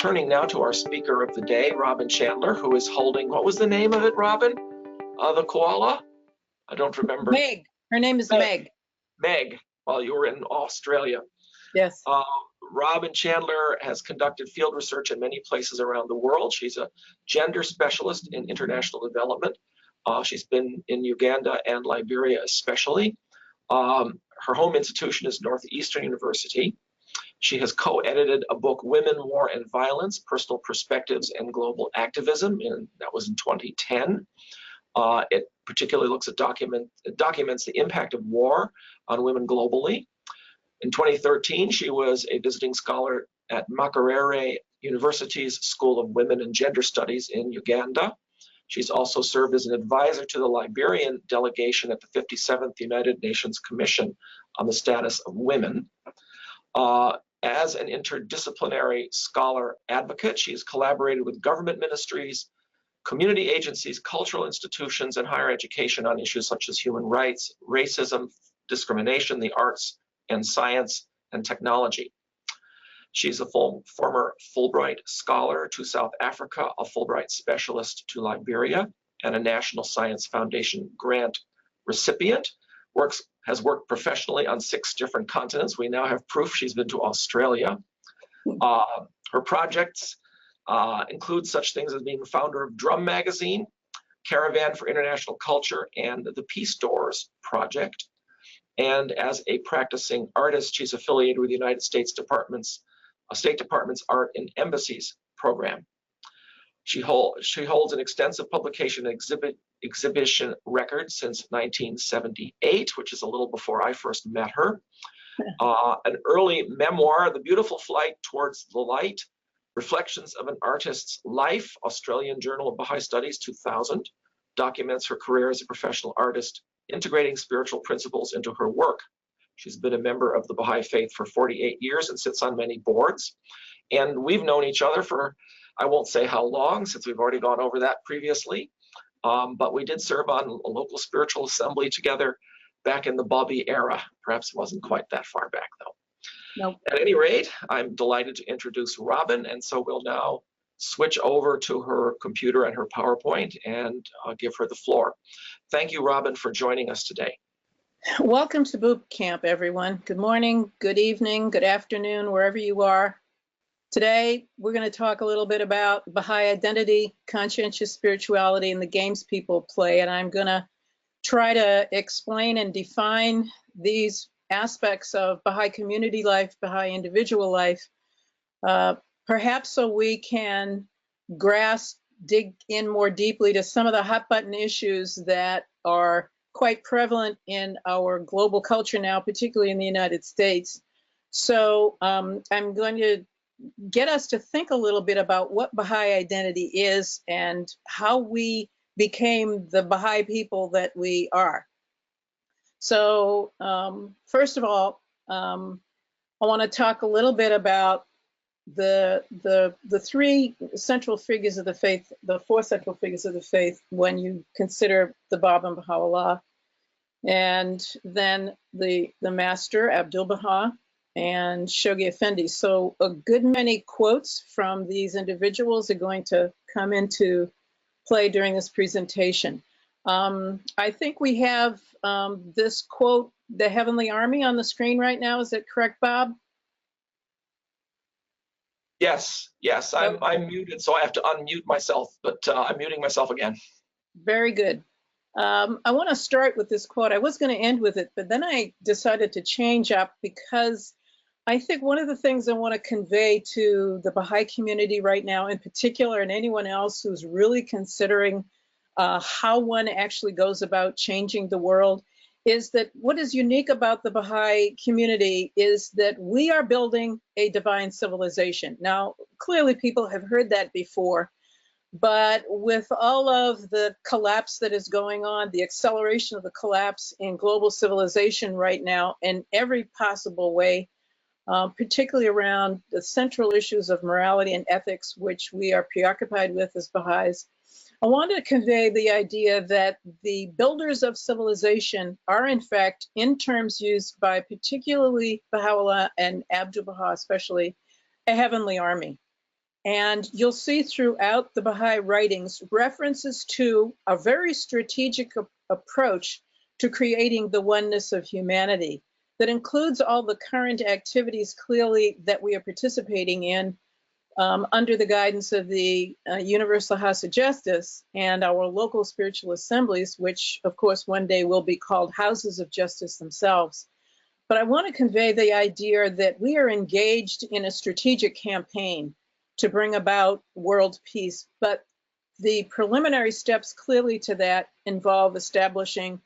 Turning now to our speaker of the day, Robin Chandler, who is holding, what was the name of it, Robin? The koala? I don't remember. Meg. Her name is Meg. Meg, while you were in Australia. Yes. Robin Chandler has conducted field research in many places around the world. She's a gender specialist in international development. She's been in Uganda and Liberia especially. Her home institution is Northeastern University. She has co-edited a book, Women, War, and Violence, Personal Perspectives and Global Activism, and that was in 2010. It particularly looks at documents the impact of war on women globally. In 2013, she was a visiting scholar at Makerere University's School of Women and Gender Studies in Uganda. She's also served as an advisor to the Liberian delegation at the 57th United Nations Commission on the Status of Women. As an interdisciplinary scholar advocate, she has collaborated with government ministries, community agencies, cultural institutions, and higher education on issues such as human rights, racism, discrimination, the arts, and science and technology. She's a former Fulbright scholar to South Africa, a Fulbright specialist to Liberia, and a National Science Foundation grant recipient. Has worked professionally on 6 different continents. We now have proof she's been to Australia. Her projects include such things as being founder of Drum Magazine, Caravan for International Culture, and the Peace Doors Project. And as a practicing artist, she's affiliated with the United States State Department's Art and Embassies program. She holds an extensive publication and exhibition record since 1978, which is a little before I first met her. An early memoir, The Beautiful Flight Towards the Light, Reflections of an Artist's Life, Australian Journal of Baha'i Studies, 2000, documents her career as a professional artist, integrating spiritual principles into her work. She's been a member of the Baha'i faith for 48 years and sits on many boards. And we've known each other for, I won't say how long, since we've already gone over that previously, but we did serve on a local spiritual assembly together back in the Bobby era. Perhaps it wasn't quite that far back, though. Nope. At any rate, I'm delighted to introduce Robin, and so we'll now switch over to her computer and her PowerPoint and give her the floor. Thank you, Robin, for joining us today. Welcome to Boot Camp, everyone. Good morning, good evening, good afternoon, wherever you are. Today, we're going to talk a little bit about Baha'i identity, conscientious spirituality, and the games people play. And I'm going to try to explain and define these aspects of Baha'i community life, Baha'i individual life, perhaps so we can dig in more deeply to some of the hot button issues that are quite prevalent in our global culture now, particularly in the United States. So I'm going to get us to think a little bit about what Baha'i identity is and how we became the Baha'i people that we are. So first of all, I want to talk a little bit about the 3 central figures of the faith, the 4 central figures of the faith when you consider the Bab and Baha'u'lláh, and then the master, Abdu'l-Bahá, and Shoghi Effendi. So a good many quotes from these individuals are going to come into play during this presentation. I think we have this quote, the Heavenly Army, on the screen right now. Is that correct, Bob? Yes, I'm muted, so I have to unmute myself, but I'm muting myself again. Very good. I want to start with this quote. I was going to end with it, but then I decided to change up because I think one of the things I want to convey to the Baha'i community right now in particular, and anyone else who's really considering how one actually goes about changing the world, is that what is unique about the Baha'i community is that we are building a divine civilization. Now, clearly people have heard that before, but with all of the collapse that is going on, the acceleration of the collapse in global civilization right now in every possible way, particularly around the central issues of morality and ethics, which we are preoccupied with as Baha'is, I wanted to convey the idea that the builders of civilization are, in fact, in terms used by particularly Baha'u'lláh and Abdu'l-Bahá especially, a heavenly army. And you'll see throughout the Baha'i writings references to a very strategic approach to creating the oneness of humanity that includes all the current activities clearly that we are participating in under the guidance of the Universal House of Justice and our local spiritual assemblies, which of course one day will be called houses of justice themselves. But I want to convey the idea that we are engaged in a strategic campaign to bring about world peace, but the preliminary steps clearly to that involve establishing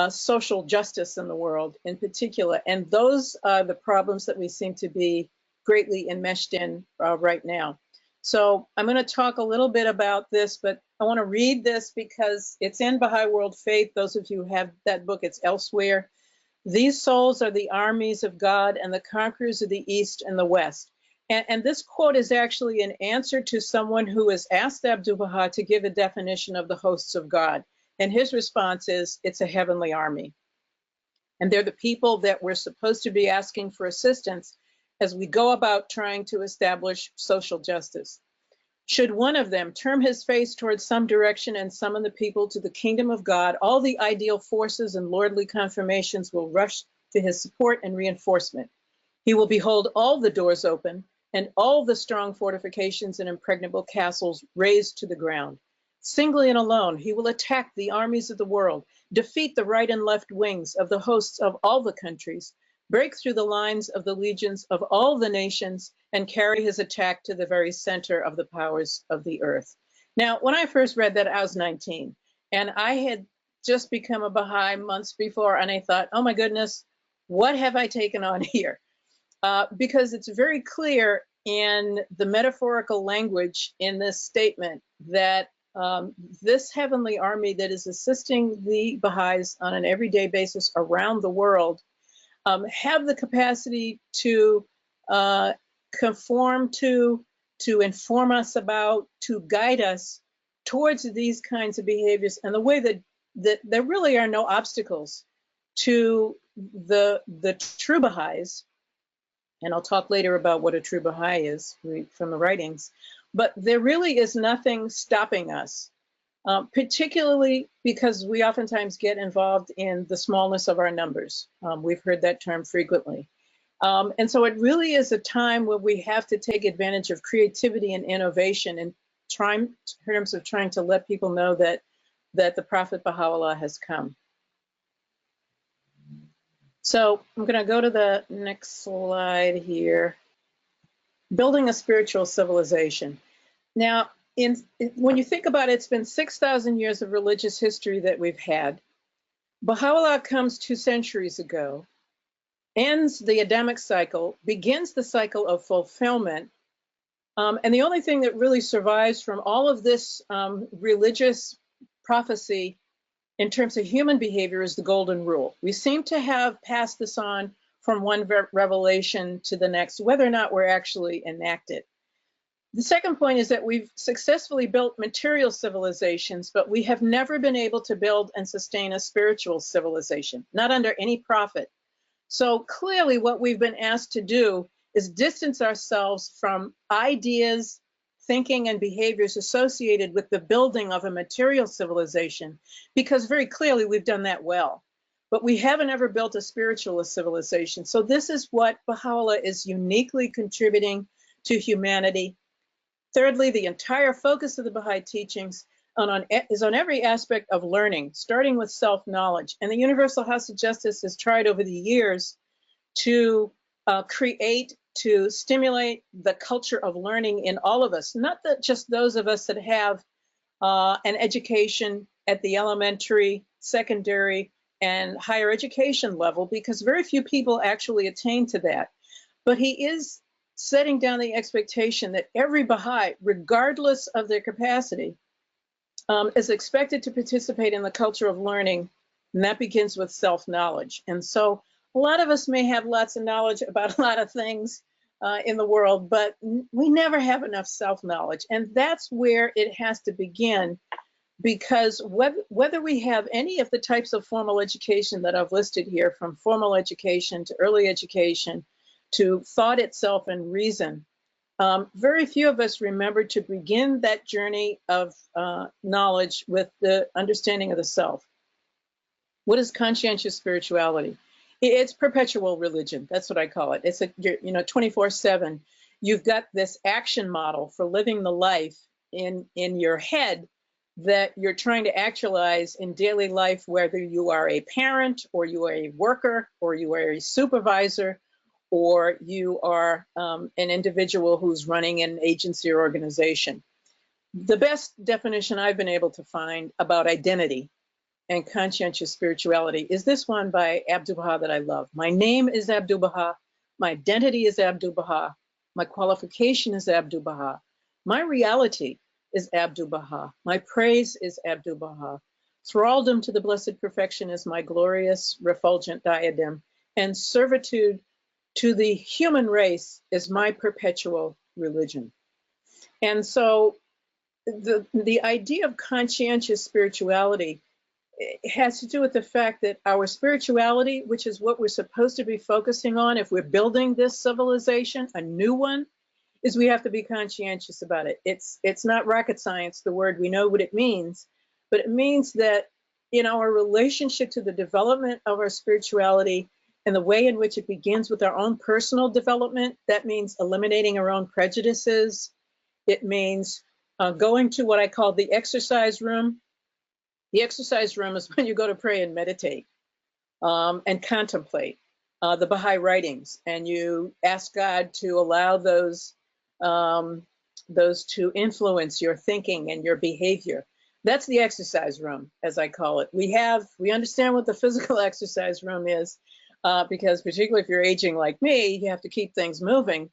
social justice in the world in particular. And those are the problems that we seem to be greatly enmeshed in right now. So I'm going to talk a little bit about this, but I want to read this because it's in Baha'i World Faith. Those of you who have that book, it's elsewhere. These souls are the armies of God and the conquerors of the East and the West. And this quote is actually an answer to someone who has asked Abdu'l-Bahá to give a definition of the hosts of God. And his response is, it's a heavenly army. And they're the people that we're supposed to be asking for assistance as we go about trying to establish social justice. Should one of them turn his face towards some direction and summon the people to the kingdom of God, all the ideal forces and lordly confirmations will rush to his support and reinforcement. He will behold all the doors open and all the strong fortifications and impregnable castles razed to the ground. Singly and alone, he will attack the armies of the world, defeat the right and left wings of the hosts of all the countries, break through the lines of the legions of all the nations, and carry his attack to the very center of the powers of the earth. Now, when I first read that, I was 19, and I had just become a Baha'i months before, and I thought, oh my goodness, what have I taken on here? Because it's very clear in the metaphorical language in this statement that this heavenly army that is assisting the Baha'is on an everyday basis around the world have the capacity to conform to inform us about, to guide us towards these kinds of behaviors, and the way that there really are no obstacles to the true Baha'is. And I'll talk later about what a true Baha'i is from the writings. But there really is nothing stopping us, particularly because we oftentimes get involved in the smallness of our numbers. We've heard that term frequently. And so it really is a time where we have to take advantage of creativity and innovation in terms of trying to let people know that the Prophet Baha'u'lláh has come. So I'm going to go to the next slide here. Building a spiritual civilization. Now, when you think about it, it's been 6,000 years of religious history that we've had. Baha'u'lláh comes 2 centuries ago, ends the Adamic cycle, begins the cycle of fulfillment, and the only thing that really survives from all of this religious prophecy in terms of human behavior is the golden rule. We seem to have passed this on from one revelation to the next, whether or not we're actually enacted. The second point is that we've successfully built material civilizations, but we have never been able to build and sustain a spiritual civilization, not under any prophet. So clearly what we've been asked to do is distance ourselves from ideas, thinking, and behaviors associated with the building of a material civilization, because very clearly we've done that well. But we haven't ever built a spiritual civilization. So this is what Baha'u'lláh is uniquely contributing to humanity. Thirdly, the entire focus of the Baha'i teachings is on every aspect of learning, starting with self-knowledge. And the Universal House of Justice has tried over the years to to stimulate the culture of learning in all of us, not that just those of us that have an education at the elementary, secondary, and higher education level, because very few people actually attain to that. But he is setting down the expectation that every Baha'i, regardless of their capacity, is expected to participate in the culture of learning, and that begins with self-knowledge. And so a lot of us may have lots of knowledge about a lot of things in the world, but we never have enough self-knowledge. And that's where it has to begin, because whether we have any of the types of formal education that I've listed here, from formal education to early education to thought itself and reason, very few of us remember to begin that journey of knowledge with the understanding of the self. What is conscientious spirituality? It's perpetual religion. That's what I call it. It's a, 24/7. You've got this action model for living the life in your head that you're trying to actualize in daily life, whether you are a parent or you are a worker or you are a supervisor or you are an individual who's running an agency or organization. The best definition I've been able to find about identity and conscientious spirituality is this one by Abdu'l-Bahá that I love. My name is Abdu'l-Bahá. My identity is Abdu'l-Bahá. My qualification is Abdu'l-Bahá. My reality is Abdu'l-Bahá. My praise is Abdu'l-Bahá. Thraldom to the Blessed Perfection is my glorious, refulgent diadem. And servitude to the human race is my perpetual religion. And so the idea of conscientious spirituality has to do with the fact that our spirituality, which is what we're supposed to be focusing on if we're building this civilization, a new one, is we have to be conscientious about it. It's not rocket science, the word, we know what it means, but it means that in our relationship to the development of our spirituality and the way in which it begins with our own personal development, that means eliminating our own prejudices. It means going to what I call the exercise room. The exercise room is when you go to pray and meditate and contemplate the Baha'i writings, and you ask God to allow those to influence your thinking and your behavior. That's the exercise room, as I call it. We understand what the physical exercise room is, because particularly if you're aging like me, you have to keep things moving,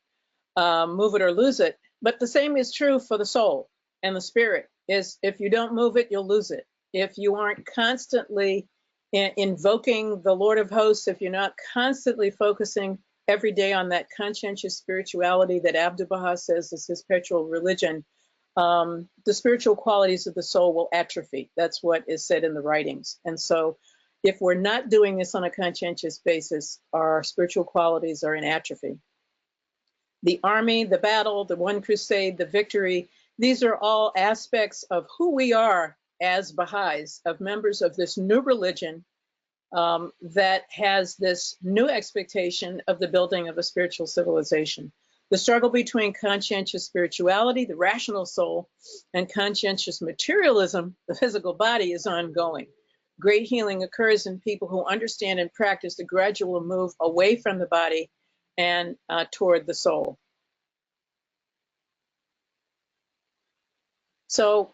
move it or lose it. But the same is true for the soul and the spirit. Is if you don't move it, you'll lose it. If you aren't constantly invoking the Lord of hosts, if you're not constantly focusing every day on that conscientious spirituality that Abdu'l-Bahá says is his perpetual religion, the spiritual qualities of the soul will atrophy. That's what is said in the writings. And so if we're not doing this on a conscientious basis, our spiritual qualities are in atrophy. The army, the battle, the one crusade, the victory, these are all aspects of who we are as Baha'is, of members of this new religion that has this new expectation of the building of a spiritual civilization. The struggle between conscientious spirituality, the rational soul, and conscientious materialism, the physical body, is ongoing. Great healing occurs in people who understand and practice the gradual move away from the body and toward the soul. So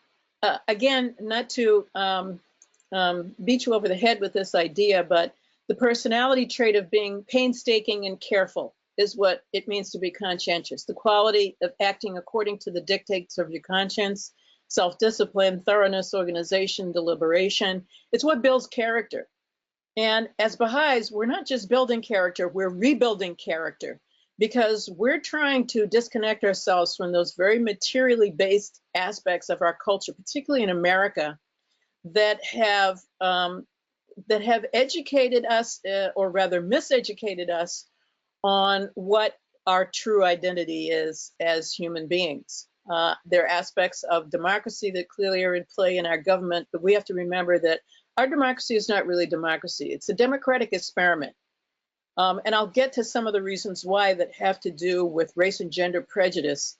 again, not to beat you over the head with this idea, but the personality trait of being painstaking and careful is what it means to be conscientious. The quality of acting according to the dictates of your conscience, self-discipline, thoroughness, organization, deliberation. It's what builds character. And as Baha'is, we're not just building character, we're rebuilding character, because we're trying to disconnect ourselves from those very materially based aspects of our culture, particularly in America, that have educated us, or rather miseducated us, on what our true identity is as human beings. There are aspects of democracy that clearly are in play in our government, but we have to remember that our democracy is not really democracy. It's a democratic experiment. And I'll get to some of the reasons why that have to do with race and gender prejudice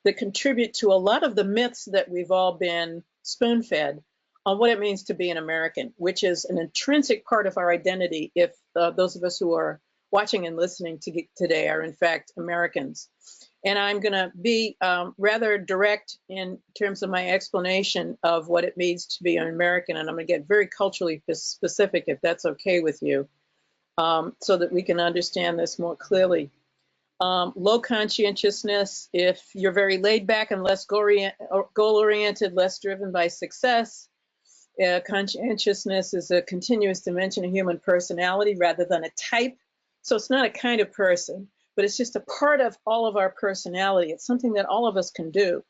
that contribute to a lot of the myths that we've all been spoon-fed on what it means to be an American, which is an intrinsic part of our identity if those of us who are watching and listening today are in fact Americans. And I'm going to be rather direct in terms of my explanation of what it means to be an American, and I'm going to get very culturally specific if that's okay with you, so that we can understand this more clearly. Low conscientiousness, if you're very laid back and less goal-oriented, less driven by success. Conscientiousness is a continuous dimension of human personality rather than a type. So it's not a kind of person, but it's just a part of all of our personality. It's something that all of us can do.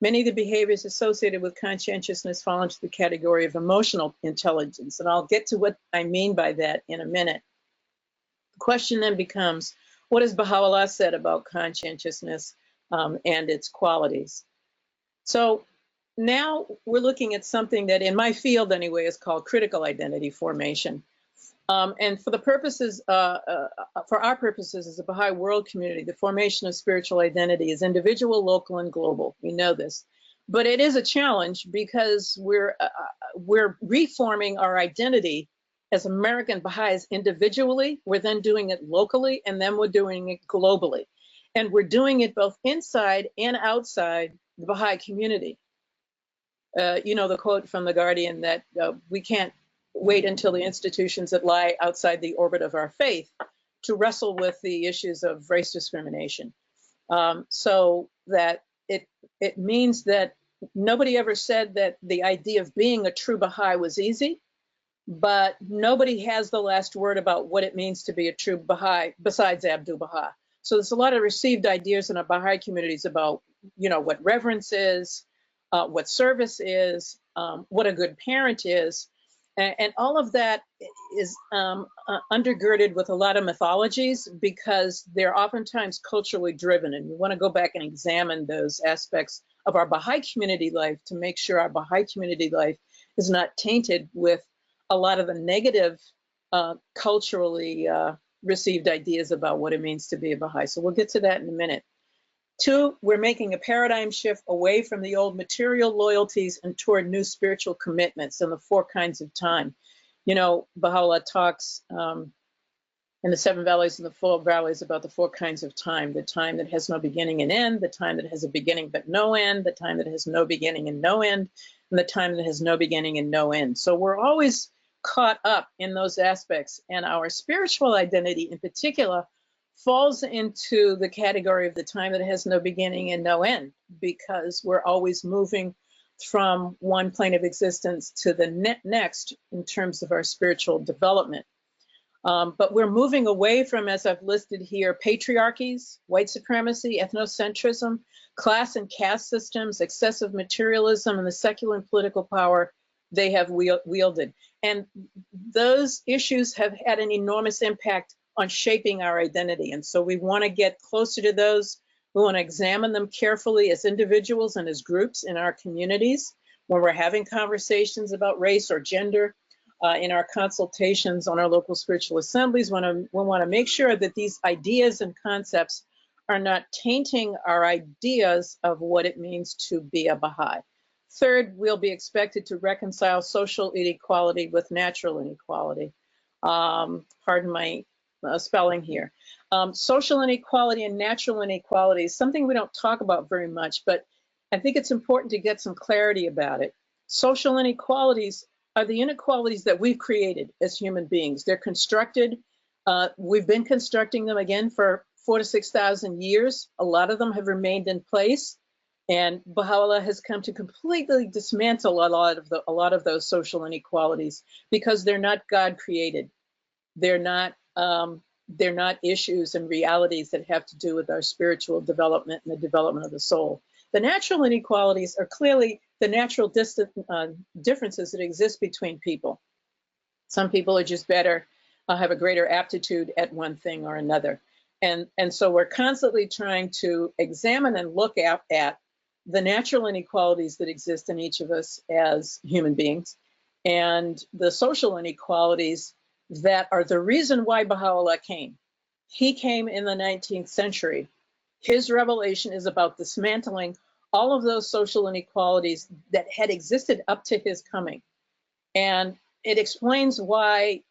Many of the behaviors associated with conscientiousness fall into the category of emotional intelligence, and I'll get to what I mean by that in a minute. The question then becomes, what has Baha'u'lláh said about conscientiousness? and its qualities. So now we're looking at something that in my field anyway is called critical identity formation. And for the purposes, for our purposes as a Baha'i world community, the formation of spiritual identity is individual, local, and global. We know this. But it is a challenge because we're reforming our identity as American Baha'is individually. We're then doing it locally, and then we're doing it globally. And we're doing it both inside and outside the Baha'i community. You know the quote from The Guardian that we can't wait until the institutions that lie outside the orbit of our faith to wrestle with the issues of race discrimination. So that it means that nobody ever said that the idea of being a true Baha'i was easy, but nobody has the last word about what it means to be a true Baha'i besides Abdu'l-Bahá. So there's a lot of received ideas in our Baha'i communities about, you know, what reverence is, what service is, what a good parent is. And all of that is undergirded with a lot of mythologies because they're oftentimes culturally driven. And we want to go back and examine those aspects of our Baha'i community life to make sure our Baha'i community life is not tainted with a lot of the negative culturally received ideas about what it means to be a Baha'i. So we'll get to that in a minute. 2, we're making a paradigm shift away from the old material loyalties and toward new spiritual commitments and the 4 kinds of time. You know, Baha'u'lláh talks in the 7 valleys and the 4 valleys about the 4 kinds of time: the time that has no beginning and end, the time that has a beginning but no end, the time that has no beginning and no end, and the time that has no beginning and no end. So we're always caught up in those aspects, and our spiritual identity in particular falls into the category of the time that has no beginning and no end, because we're always moving from one plane of existence to the next in terms of our spiritual development. But we're moving away from, as I've listed here, patriarchies, white supremacy, ethnocentrism, class and caste systems, excessive materialism, and the secular and political power they have wielded. And those issues have had an enormous impact on shaping our identity. And so we want to get closer to those. We want to examine them carefully as individuals and as groups in our communities when we're having conversations about race or gender, in our consultations on our local spiritual assemblies. We want to make sure that these ideas and concepts are not tainting our ideas of what it means to be a Baha'i. 3rd, we'll be expected to reconcile social inequality with natural inequality. Pardon my spelling here. Social inequality and natural inequality is something we don't talk about very much, but I think it's important to get some clarity about it. Social inequalities are the inequalities that we've created as human beings. They're constructed. We've been constructing them again for 4,000 to 6,000 years. A lot of them have remained in place, and Baha'u'lláh has come to completely dismantle a lot of those social inequalities because they're not God created. They're not issues and realities that have to do with our spiritual development and the development of the soul. The natural inequalities are clearly the natural differences that exist between people. Some people are just better, have a greater aptitude at one thing or another. And so we're constantly trying to examine and look at the natural inequalities that exist in each of us as human beings and the social inequalities that are the reason why Baha'u'lláh came. He came in the 19th century. His revelation is about dismantling all of those social inequalities that had existed up to his coming. And it explains why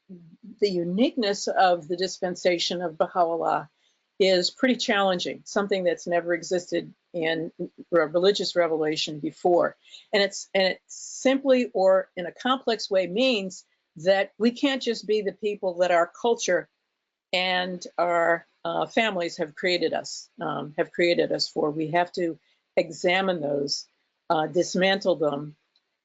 the uniqueness of the dispensation of Baha'u'lláh is pretty challenging, something that's never existed in religious revelation before. And it simply, or in a complex way, means that we can't just be the people that our culture and our families have created us for. We have to examine those, dismantle them,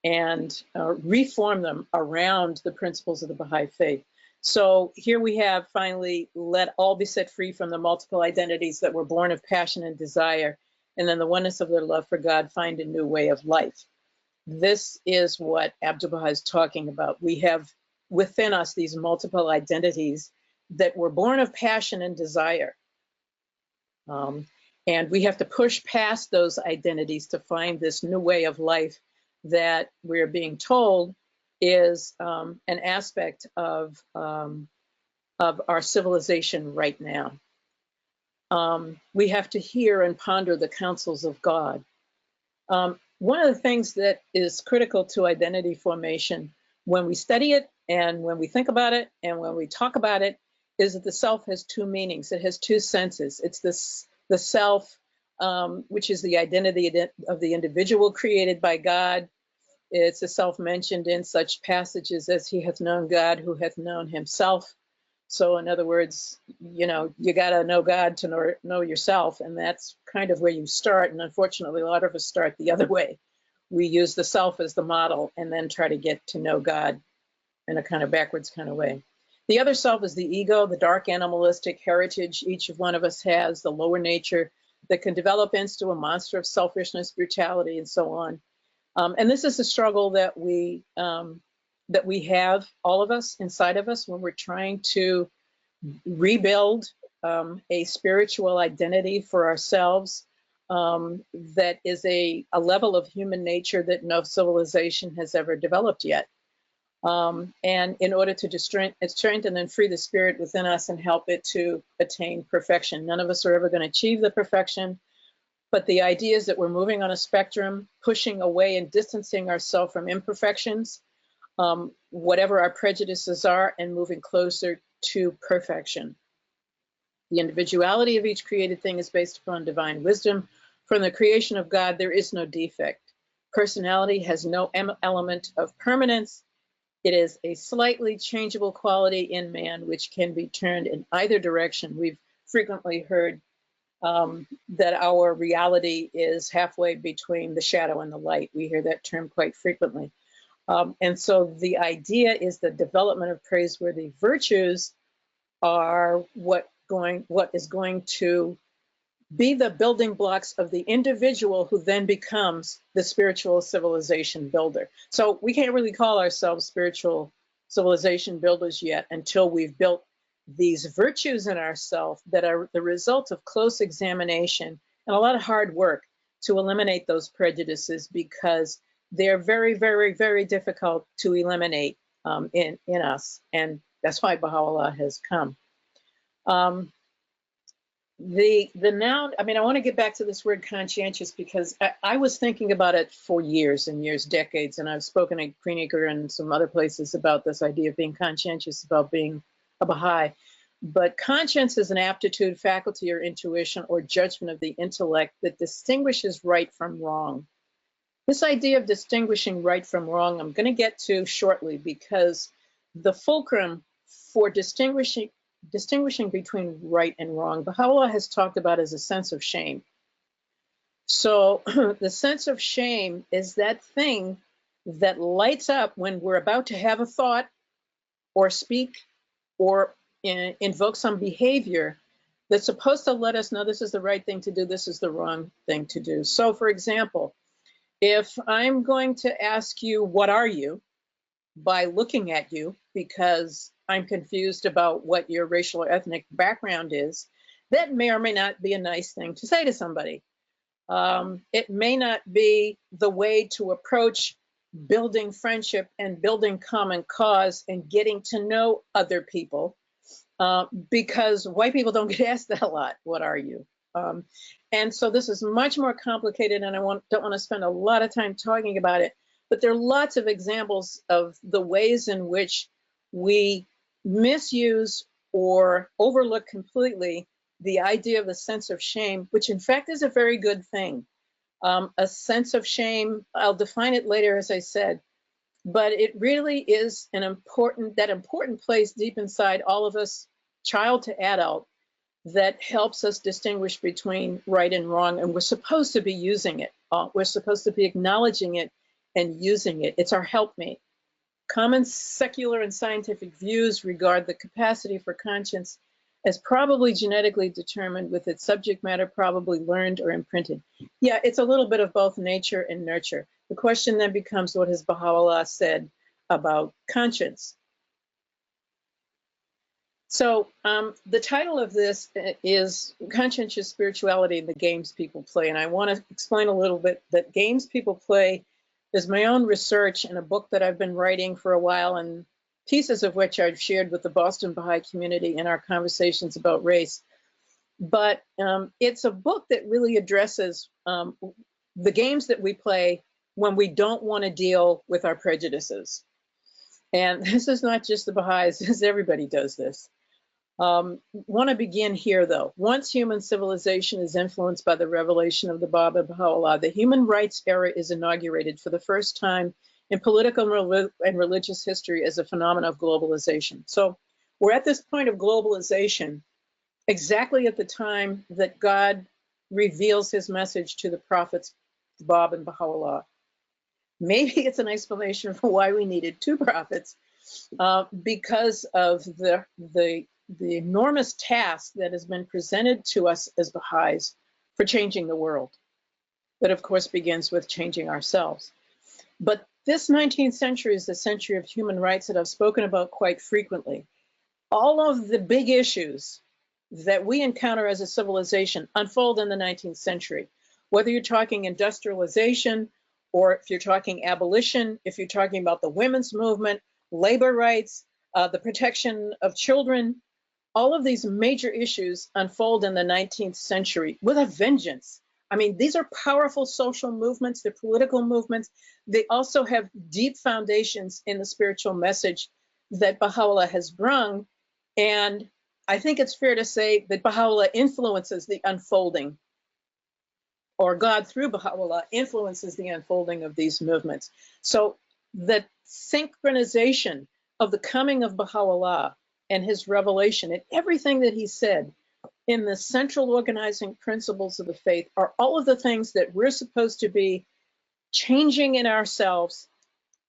and reform them around the principles of the Baha'i faith. So here we have finally, let all be set free from the multiple identities that were born of passion and desire, and then the oneness of their love for God find a new way of life. This is what Abdu'l-Bahá is talking about. We have within us these multiple identities that were born of passion and desire. And we have to push past those identities to find this new way of life that we're being told is an aspect of our civilization right now. We have to hear and ponder the counsels of God. One of the things that is critical to identity formation when we study it and when we think about it and when we talk about it is that the self has two meanings. It has two senses. It's the self, which is the identity of the individual created by God. It's a self mentioned in such passages as he hath known God who hath known himself. So in other words, you know, you got to know God to know yourself. And that's kind of where you start. And unfortunately, a lot of us start the other way. We use the self as the model and then try to get to know God in a kind of backwards kind of way. The other self is the ego, the dark animalistic heritage each of one of us has, the lower nature that can develop into a monster of selfishness, brutality, and so on. And this is a struggle that we have, all of us, inside of us, when we're trying to rebuild a spiritual identity for ourselves that is a level of human nature that no civilization has ever developed yet. And in order to strengthen and free the spirit within us and help it to attain perfection. None of us are ever going to achieve the perfection, but the idea is that we're moving on a spectrum, pushing away and distancing ourselves from imperfections, whatever our prejudices are, and moving closer to perfection. The individuality of each created thing is based upon divine wisdom. From the creation of God, there is no defect. Personality has no element of permanence. It is a slightly changeable quality in man, which can be turned in either direction. We've frequently heard that our reality is halfway between the shadow and the light. We hear that term quite frequently. And so the idea is the development of praiseworthy virtues are what is going to be the building blocks of the individual who then becomes the spiritual civilization builder. So we can't really call ourselves spiritual civilization builders yet until we've built these virtues in ourselves that are the result of close examination and a lot of hard work to eliminate those prejudices, because they're very, very, very difficult to eliminate in us. And that's why Baha'u'lláh has come. The noun, I mean, I want to get back to this word conscientious, because I was thinking about it for years and years, decades, and I've spoken at Greenacre and some other places about this idea of being conscientious, about being a Baha'i. But conscience is an aptitude, faculty, or intuition, or judgment of the intellect that distinguishes right from wrong. This idea of distinguishing right from wrong, I'm going to get to shortly, because the fulcrum for distinguishing between right and wrong, Baha'u'lláh has talked about as a sense of shame. So the sense of shame is that thing that lights up when we're about to have a thought or speak or invoke some behavior that's supposed to let us know this is the right thing to do, this is the wrong thing to do. So for example, if I'm going to ask you, what are you, by looking at you, because I'm confused about what your racial or ethnic background is, that may or may not be a nice thing to say to somebody. It may not be the way to approach building friendship and building common cause and getting to know other people, because white people don't get asked that a lot, what are you? And so this is much more complicated, and I don't want to spend a lot of time talking about it, but there are lots of examples of the ways in which we misuse or overlook completely the idea of a sense of shame, which in fact is a very good thing. A sense of shame, I'll define it later, as I said, but it really is that important place deep inside all of us, child to adult, that helps us distinguish between right and wrong, and we're supposed to be using it. We're supposed to be acknowledging it and using it. It's our helpmate. Common secular and scientific views regard the capacity for conscience as probably genetically determined, with its subject matter probably learned or imprinted. Yeah, it's a little bit of both nature and nurture. The question then becomes, what has Baha'u'lláh said about conscience? So the title of this is Conscientious Spirituality, the Games People Play. And I want to explain a little bit that games people play is my own research in a book that I've been writing for a while, and pieces of which I've shared with the Boston Baha'i community in our conversations about race. But it's a book that really addresses the games that we play when we don't want to deal with our prejudices. And this is not just the Baha'is, everybody does this. Want to begin here, though. Once human civilization is influenced by the revelation of the Bab of Baha'u'lláh, the human rights era is inaugurated for the first time in political and religious history as a phenomenon of globalization. So we're at this point of globalization exactly at the time that God reveals his message to the prophets Bab and Baha'u'lláh. Maybe it's an explanation for why we needed two prophets, because of the enormous task that has been presented to us as Baha'is for changing the world. That, of course, begins with changing ourselves. But this 19th century is the century of human rights that I've spoken about quite frequently. All of the big issues that we encounter as a civilization unfold in the 19th century, whether you're talking industrialization, or if you're talking abolition, if you're talking about the women's movement, labor rights, the protection of children. All of these major issues unfold in the 19th century with a vengeance. I mean, these are powerful social movements, they're political movements. They also have deep foundations in the spiritual message that Baha'u'lláh has brung. And I think it's fair to say that Baha'u'lláh influences the unfolding, or God through Baha'u'lláh influences the unfolding of these movements. So the synchronization of the coming of Baha'u'lláh and his revelation and everything that he said in the central organizing principles of the faith are all of the things that we're supposed to be changing in ourselves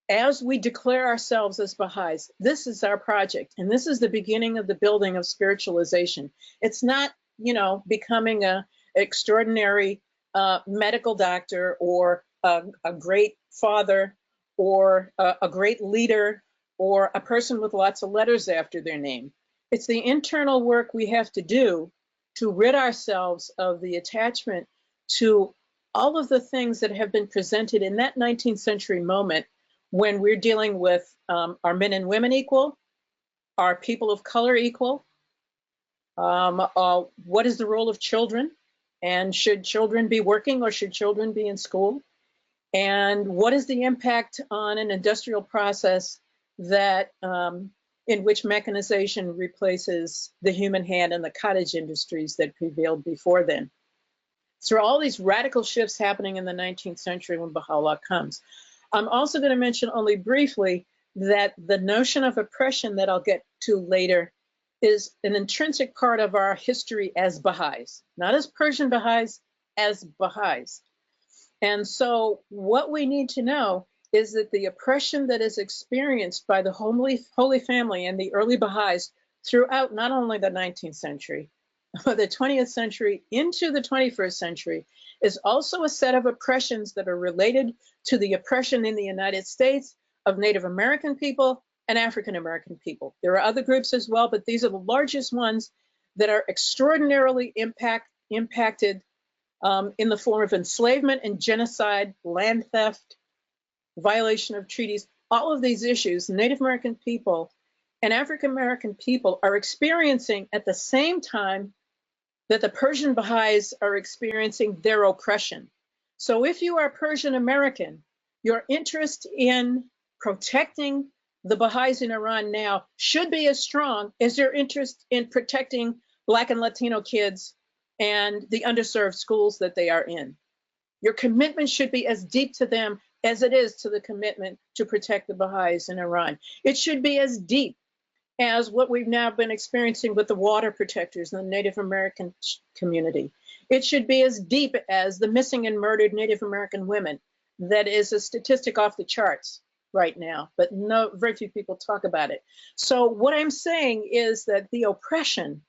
as we declare ourselves as Baha'is. This is our project, and this is the beginning of the building of spiritualization. It's not, becoming an extraordinary medical doctor or a great father or a great leader or a person with lots of letters after their name. It's the internal work we have to do to rid ourselves of the attachment to all of the things that have been presented in that 19th century moment when we're dealing with are men and women equal? Are people of color equal? What is the role of children? And should children be working or should children be in school? And what is the impact on an industrial process that in which mechanization replaces the human hand and the cottage industries that prevailed before then? So all these radical shifts happening in the 19th century when Baha'u'lláh comes. I'm also going to mention only briefly that the notion of oppression that I'll get to later is an intrinsic part of our history as Baha'is, not as Persian Baha'is, as Baha'is. And so what we need to know is that the oppression that is experienced by the Holy Family and the early Baha'is throughout not only the 19th century, but the 20th century into the 21st century is also a set of oppressions that are related to the oppression in the United States of Native American people and African American people. There are other groups as well, but these are the largest ones that are extraordinarily impacted in the form of enslavement and genocide, land theft, violation of treaties. All of these issues, Native American people and African American people are experiencing at the same time that the Persian Baha'is are experiencing their oppression. So if you are Persian American, your interest in protecting the Baha'is in Iran now should be as strong as your interest in protecting Black and Latino kids and the underserved schools that they are in. Your commitment should be as deep to them as it is to the commitment to protect the Baha'is in Iran. It should be as deep as what we've now been experiencing with the water protectors in the Native American community. It should be as deep as the missing and murdered Native American women. That is a statistic off the charts right now, but very few people talk about it. So what I'm saying is that the oppression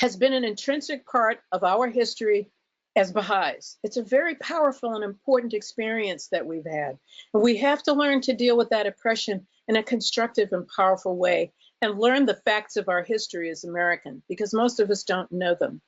has been an intrinsic part of our history as Baha'is. It's a very powerful and important experience that we've had. And we have to learn to deal with that oppression in a constructive and powerful way. and learn the facts of our history as American, because most of us don't know them.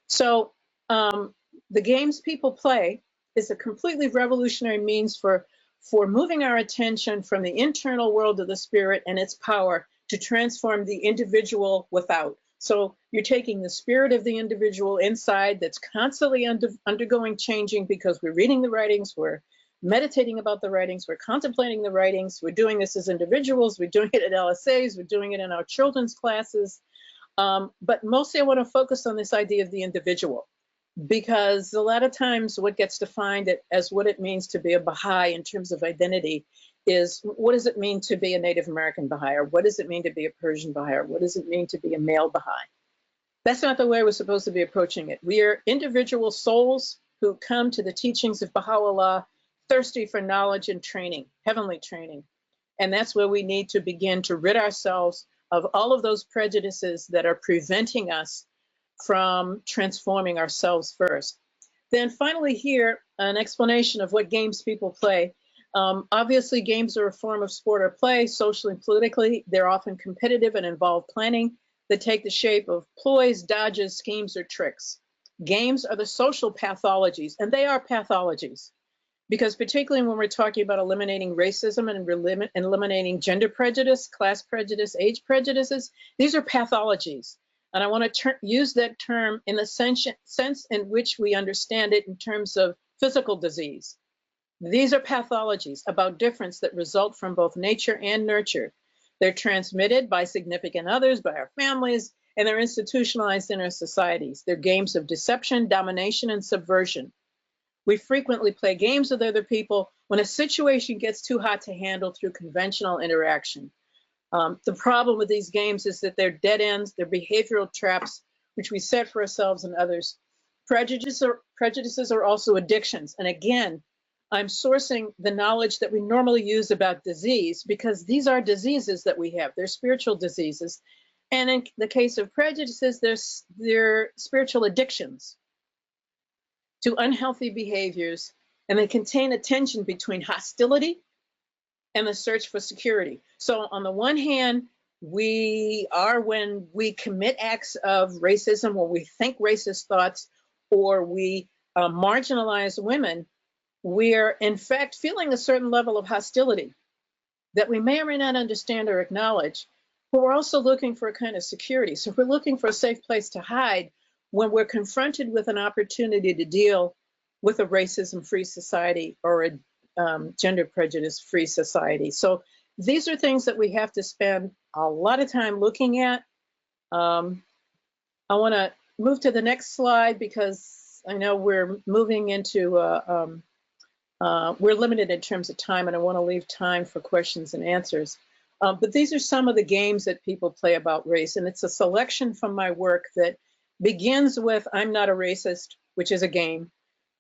So the games people play is a completely revolutionary means for moving our attention from the internal world of the spirit and its power to transform the individual without. So you're taking the spirit of the individual inside that's constantly undergoing changing, because we're reading the writings, we're meditating about the writings, we're contemplating the writings, we're doing this as individuals, we're doing it at LSAs, we're doing it in our children's classes. But mostly I want to focus on this idea of the individual, because a lot of times what gets defined as what it means to be a Baha'i in terms of identity is, what does it mean to be a Native American Baha'i? Or what does it mean to be a Persian Baha'i? Or what does it mean to be a male Baha'i? That's not the way we're supposed to be approaching it. We are individual souls who come to the teachings of Bahá'u'lláh thirsty for knowledge and training, heavenly training. And that's where we need to begin to rid ourselves of all of those prejudices that are preventing us from transforming ourselves first. Then finally here, an explanation of what games people play. Obviously, games are a form of sport or play, socially and politically. They're often competitive and involve planning that take the shape of ploys, dodges, schemes, or tricks. Games are the social pathologies, and they are pathologies, because particularly when we're talking about eliminating racism and eliminating gender prejudice, class prejudice, age prejudices, these are pathologies. And I want to use that term in the sense in which we understand it in terms of physical disease. These are pathologies about difference that result from both nature and nurture. They're transmitted by significant others, by our families, and they're institutionalized in our societies. They're games of deception, domination, and subversion. We frequently play games with other people when a situation gets too hot to handle through conventional interaction. The problem with these games is that they're dead ends, they're behavioral traps, which we set for ourselves and others. Prejudices are also addictions. And again, I'm sourcing the knowledge that we normally use about disease, because these are diseases that we have. They're spiritual diseases. And in the case of prejudices, they're spiritual addictions to unhealthy behaviors, and they contain a tension between hostility and the search for security. So on the one hand, when we commit acts of racism, or we think racist thoughts, or we marginalize women, we're in fact feeling a certain level of hostility that we may or may not understand or acknowledge, but we're also looking for a kind of security. So we're looking for a safe place to hide when we're confronted with an opportunity to deal with a racism-free society or a gender prejudice-free society. So these are things that we have to spend a lot of time looking at. I want to move to the next slide, because I know we're moving into, we're limited in terms of time, and I want to leave time for questions and answers. But these are some of the games that people play about race, and it's a selection from my work that begins with "I'm not a racist," which is a game,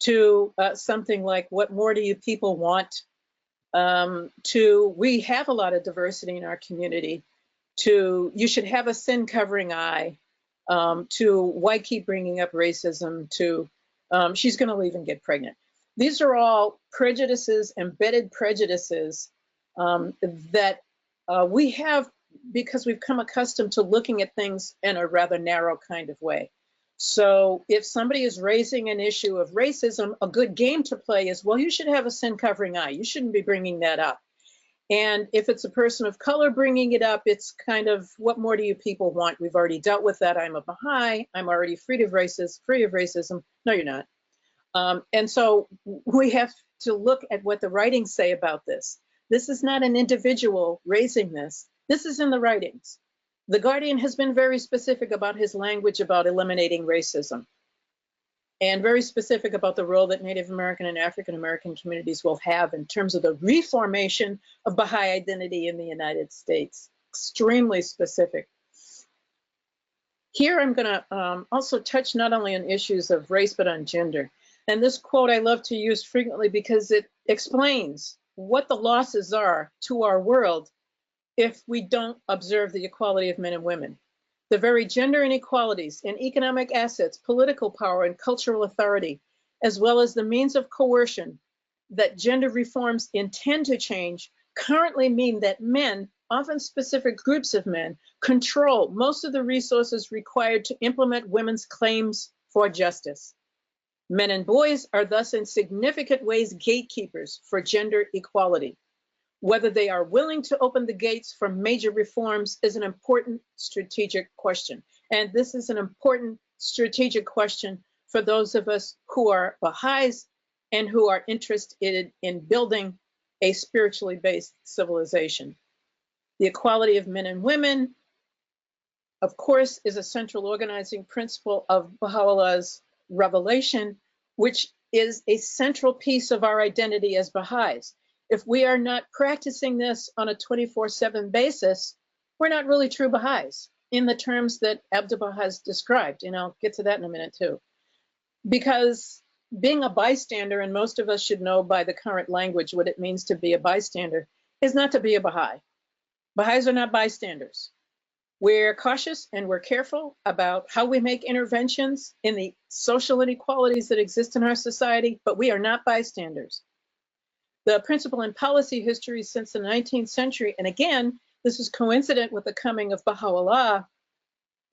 to something like "What more do you people want?" To "We have a lot of diversity in our community," to "You should have a sin covering eye," to "Why keep bringing up racism?" to "She's going to leave and get pregnant." These are all prejudices, embedded prejudices that we have because we've come accustomed to looking at things in a rather narrow kind of way. So if somebody is raising an issue of racism, a good game to play is, well, you should have a sin covering eye. You shouldn't be bringing that up. And if it's a person of color bringing it up, it's kind of, what more do you people want? We've already dealt with that. I'm a Baha'i. I'm already free of racism. No, you're not. And so we have to look at what the writings say about this. This is not an individual raising this. This is in the writings. The Guardian has been very specific about his language about eliminating racism, and very specific about the role that Native American and African American communities will have in terms of the reformation of Baha'i identity in the United States. Extremely specific. Here I'm going to also touch not only on issues of race, but on gender. And this quote I love to use frequently because it explains what the losses are to our world if we don't observe the equality of men and women. The very gender inequalities in economic assets, political power, and cultural authority, as well as the means of coercion that gender reforms intend to change, currently mean that men often specific groups of men, control most of the resources required to implement women's claims for justice. Men and boys are thus in significant ways gatekeepers for gender equality. Whether they are willing to open the gates for major reforms is an important strategic question. And this is an important strategic question for those of us who are Baha'is and who are interested in building a spiritually based civilization. The equality of men and women, of course, is a central organizing principle of Baha'u'llah's revelation, which is a central piece of our identity as Baha'is. If we are not practicing this on a 24/7 basis, we're not really true Baha'is in the terms that Abdu'l-Bahá has described, and I'll get to that in a minute too. Because being a bystander, and most of us should know by the current language what it means to be a bystander, is not to be a Baha'i. Baha'is are not bystanders. We're cautious and we're careful about how we make interventions in the social inequalities that exist in our society, but we are not bystanders. The principle in policy history since the 19th century, and again, this is coincident with the coming of Bahá'u'lláh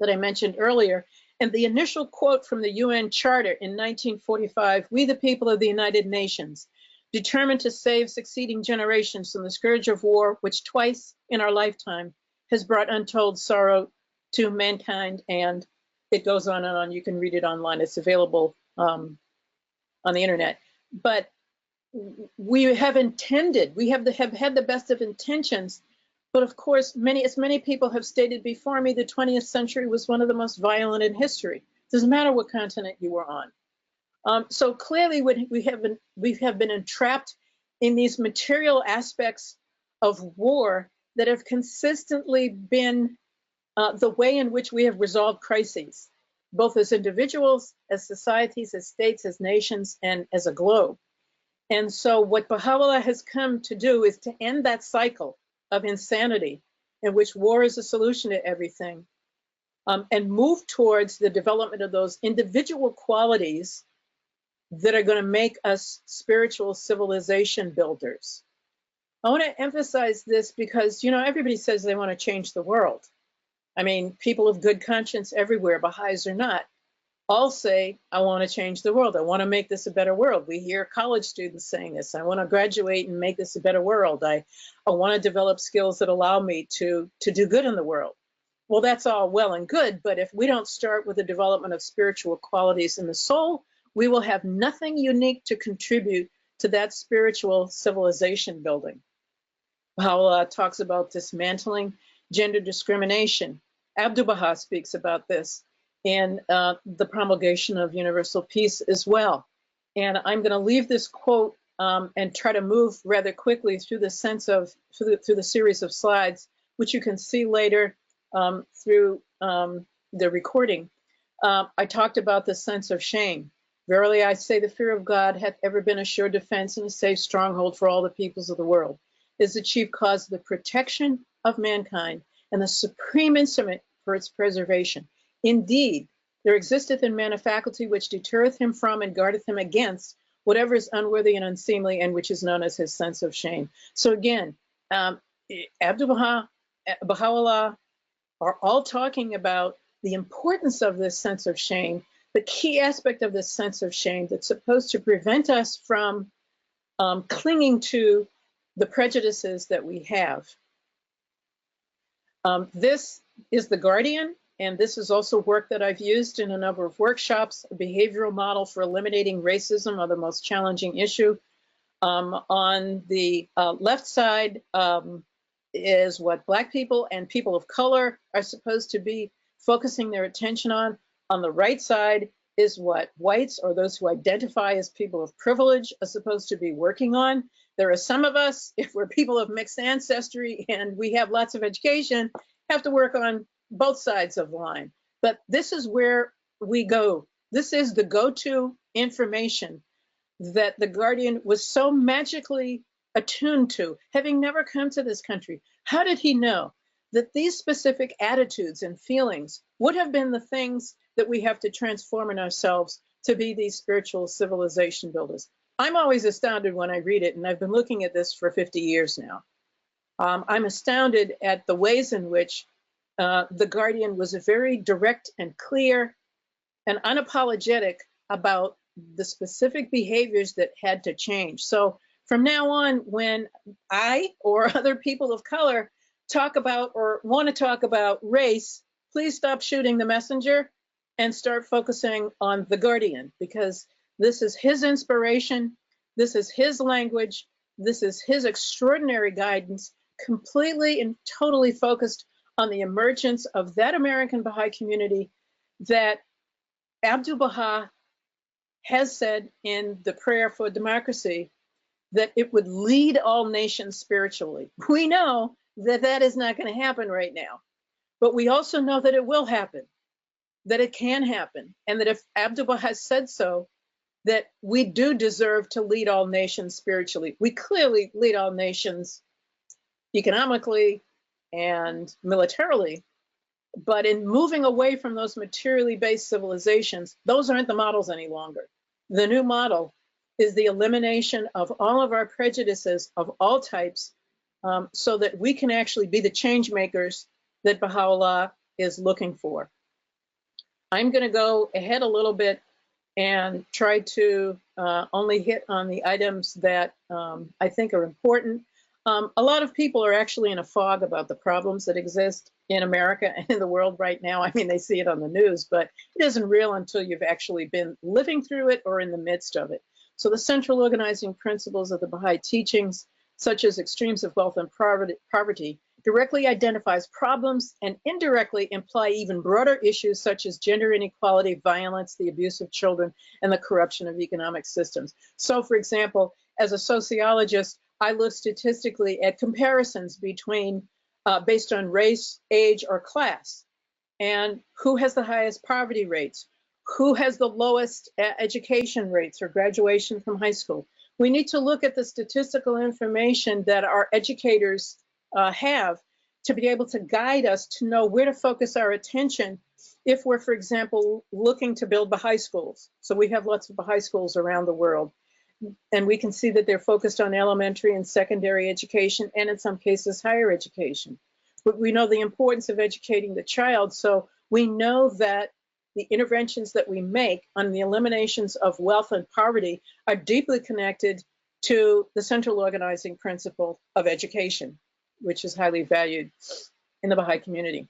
that I mentioned earlier, and the initial quote from the UN Charter in 1945, "We the people of the United Nations, determined to save succeeding generations from the scourge of war, which twice in our lifetime has brought untold sorrow to mankind," and it goes on and on. You can read it online. It's available on the internet. But we have intended, we have had the best of intentions, but of course, as many people have stated before me, the 20th century was one of the most violent in history. Doesn't matter what continent you were on. So clearly, we have been entrapped in these material aspects of war that have consistently been the way in which we have resolved crises, both as individuals, as societies, as states, as nations, and as a globe. And so what Baha'u'lláh has come to do is to end that cycle of insanity in which war is a solution to everything, and move towards the development of those individual qualities that are going to make us spiritual civilization builders. I want to emphasize this because, you know, everybody says they want to change the world. I mean, people of good conscience everywhere, Baha'is or not, all say, I want to change the world. I want to make this a better world. We hear college students saying this. I want to graduate and make this a better world. I want to develop skills that allow me to do good in the world. Well, that's all well and good, but if we don't start with the development of spiritual qualities in the soul, we will have nothing unique to contribute to that spiritual civilization building. Baha'u'lláh talks about dismantling gender discrimination. Abdu'l-Bahá speaks about this in the promulgation of universal peace as well. And I'm going to leave this quote and try to move rather quickly through the series of slides, which you can see later through the recording. I talked about the sense of shame. Verily I say, the fear of God hath ever been a sure defense and a safe stronghold for all the peoples of the world. It is the chief cause of the protection of mankind and the supreme instrument for its preservation. Indeed, there existeth in man a faculty which deterreth him from and guardeth him against whatever is unworthy and unseemly, and which is known as his sense of shame. So again, Abdu'l-Bahá, Baha'u'lláh are all talking about the importance of this sense of shame, the key aspect of this sense of shame that's supposed to prevent us from clinging to the prejudices that we have. This is The Guardian, and this is also work that I've used in a number of workshops. A behavioral model for eliminating racism are the most challenging issue. On the left side is what Black people and people of color are supposed to be focusing their attention on. On the right side is what whites, or those who identify as people of privilege, are supposed to be working on. There are some of us, if we're people of mixed ancestry and we have lots of education, have to work on both sides of the line. But this is where we go. This is the go-to information that The Guardian was so magically attuned to, having never come to this country. How did he know that these specific attitudes and feelings would have been the things that we have to transform in ourselves to be these spiritual civilization builders? I'm always astounded when I read it, and I've been looking at this for 50 years now. I'm astounded at the ways in which the Guardian was very direct and clear and unapologetic about the specific behaviors that had to change. So from now on, when I or other people of color talk about or want to talk about race, please stop shooting the messenger and start focusing on the Guardian, because this is his inspiration, this is his language, this is his extraordinary guidance, completely and totally focused on the emergence of that American Baha'i community that Abdu'l-Bahá has said in the prayer for democracy that it would lead all nations spiritually. We know that that is not going to happen right now, but we also know that it will happen, that it can happen, and that if Abdu'l-Bahá said so, that we do deserve to lead all nations spiritually. We clearly lead all nations economically and militarily, but in moving away from those materially based civilizations, those aren't the models any longer. The new model is the elimination of all of our prejudices of all types, so that we can actually be the change makers that Baha'u'lláh is looking for. I'm going to go ahead a little bit and try to only hit on the items that I think are important. A lot of people are actually in a fog about the problems that exist in America and in the world right now. I mean, they see it on the news, but it isn't real until you've actually been living through it or in the midst of it. So the central organizing principles of the Baha'i teachings, such as extremes of wealth and poverty, directly identifies problems and indirectly imply even broader issues such as gender inequality, violence, the abuse of children, and the corruption of economic systems. So, for example, as a sociologist, I look statistically at comparisons between, based on race, age, or class, and who has the highest poverty rates, who has the lowest education rates or graduation from high school. We need to look at the statistical information that our educators have to be able to guide us to know where to focus our attention if we're, for example, looking to build Baha'i schools. So we have lots of Baha'i schools around the world, and we can see that they're focused on elementary and secondary education, and in some cases higher education. But we know the importance of educating the child, so we know that the interventions that we make on the eliminations of wealth and poverty are deeply connected to the central organizing principle of education, which is highly valued in the Baha'i community.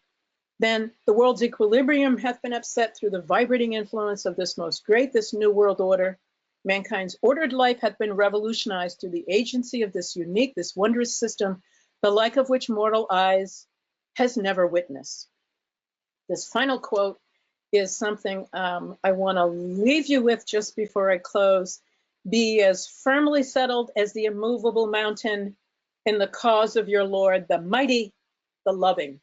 Then the world's equilibrium hath been upset through the vibrating influence of this most great, this new world order. Mankind's ordered life hath been revolutionized through the agency of this unique, this wondrous system, the like of which mortal eyes has never witnessed. This final quote is something I want to leave you with just before I close. Be as firmly settled as the immovable mountain in the cause of your Lord, the mighty, the loving.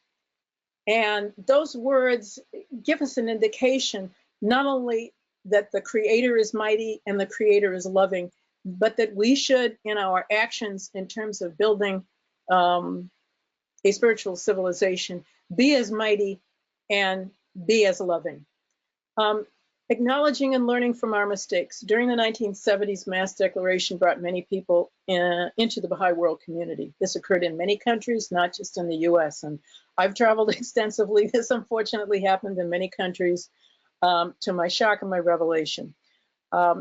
And those words give us an indication not only that the Creator is mighty and the Creator is loving, but that we should, in our actions in terms of building a spiritual civilization, be as mighty and be as loving. Acknowledging and learning from our mistakes. During the 1970s, mass declaration brought many people into the Baha'i world community. This occurred in many countries, not just in the US. And I've traveled extensively. This unfortunately happened in many countries, to my shock and my revelation.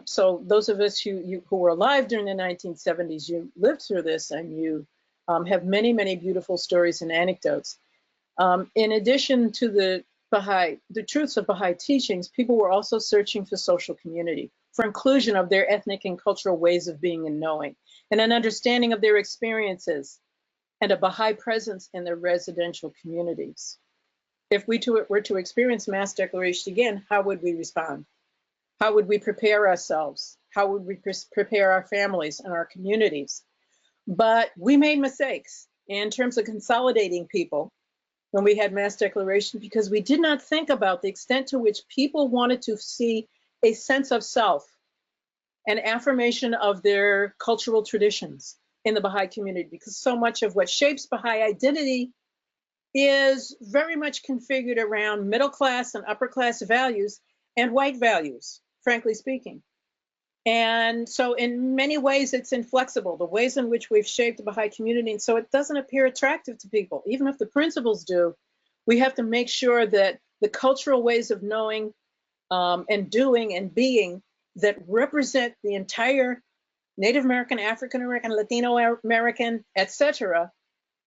So those of us who were alive during the 1970s, you lived through this, and you have many, many beautiful stories and anecdotes. In addition to the truths of Baha'i teachings, people were also searching for social community, for inclusion of their ethnic and cultural ways of being and knowing, and an understanding of their experiences, and a Baha'i presence in their residential communities. If we were to experience mass declaration again, how would we respond? How would we prepare ourselves? How would we prepare our families and our communities? But we made mistakes in terms of consolidating people when we had mass declaration, because we did not think about the extent to which people wanted to see a sense of self, an affirmation of their cultural traditions in the Baha'i community, because so much of what shapes Baha'i identity is very much configured around middle class and upper class values and white values, frankly speaking. And so in many ways, it's inflexible, the ways in which we've shaped the Baha'i community. And so it doesn't appear attractive to people. Even if the principles do, we have to make sure that the cultural ways of knowing and doing and being that represent the entire Native American, African American, Latino American, etc.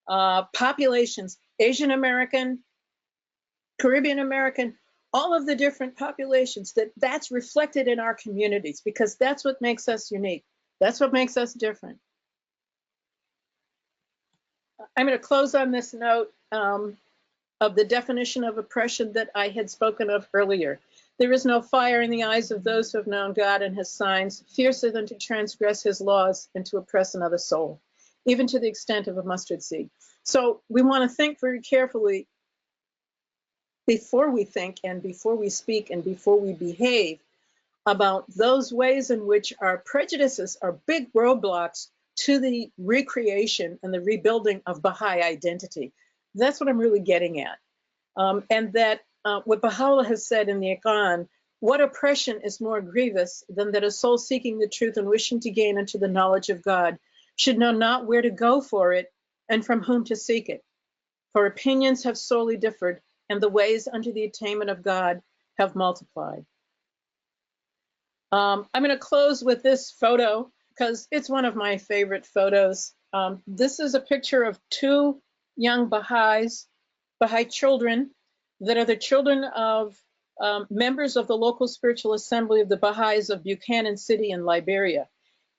Populations, Asian American, Caribbean American, all of the different populations, that's reflected in our communities, because that's what makes us unique. That's what makes us different. I'm going to close on this note of the definition of oppression that I had spoken of earlier. There is no fire in the eyes of those who have known God and his signs, fiercer than to transgress his laws and to oppress another soul, even to the extent of a mustard seed. So we want to think very carefully before we think and before we speak and before we behave about those ways in which our prejudices are big roadblocks to the recreation and the rebuilding of Baha'i identity. That's what I'm really getting at. And that what Baha'u'lláh has said in the Quran, what oppression is more grievous than that a soul seeking the truth and wishing to gain unto the knowledge of God should know not where to go for it and from whom to seek it. For opinions have sorely differed, and the ways unto the attainment of God have multiplied. I'm going to close with this photo because it's one of my favorite photos. This is a picture of two young Baha'i children that are the children of members of the local spiritual assembly of the Baha'is of Buchanan City in Liberia.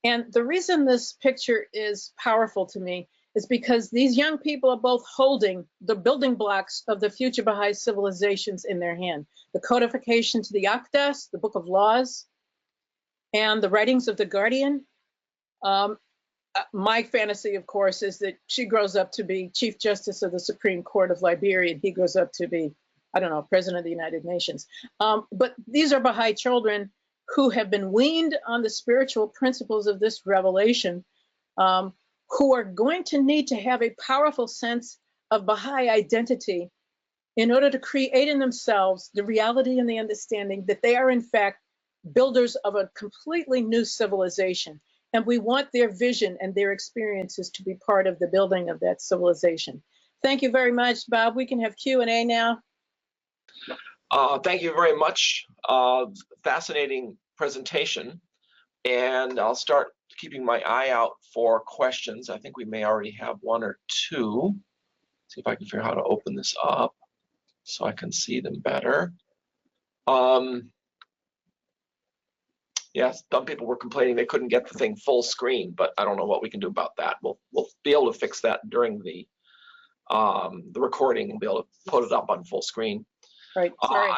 And the reason this picture is powerful to me is because these young people are both holding the building blocks of the future Baha'i civilizations in their hand. The codification to the Akdas, the Book of Laws, and the writings of the Guardian. My fantasy, of course, is that she grows up to be Chief Justice of the Supreme Court of Liberia, and he grows up to be, I don't know, President of the United Nations. But these are Baha'i children who have been weaned on the spiritual principles of this revelation, who are going to need to have a powerful sense of Baha'i identity in order to create in themselves the reality and the understanding that they are, in fact, builders of a completely new civilization. And we want their vision and their experiences to be part of the building of that civilization. Thank you very much, Bob. We can have Q&A now. Thank you very much. Fascinating presentation. And I'll start keeping my eye out for questions. I think we may already have one or two. See if I can figure out how to open this up so I can see them better. Yes, some people were complaining they couldn't get the thing full screen, but I don't know what we can do about that. We'll be able to fix that during the recording and be able to put it up on full screen. Right. Sorry.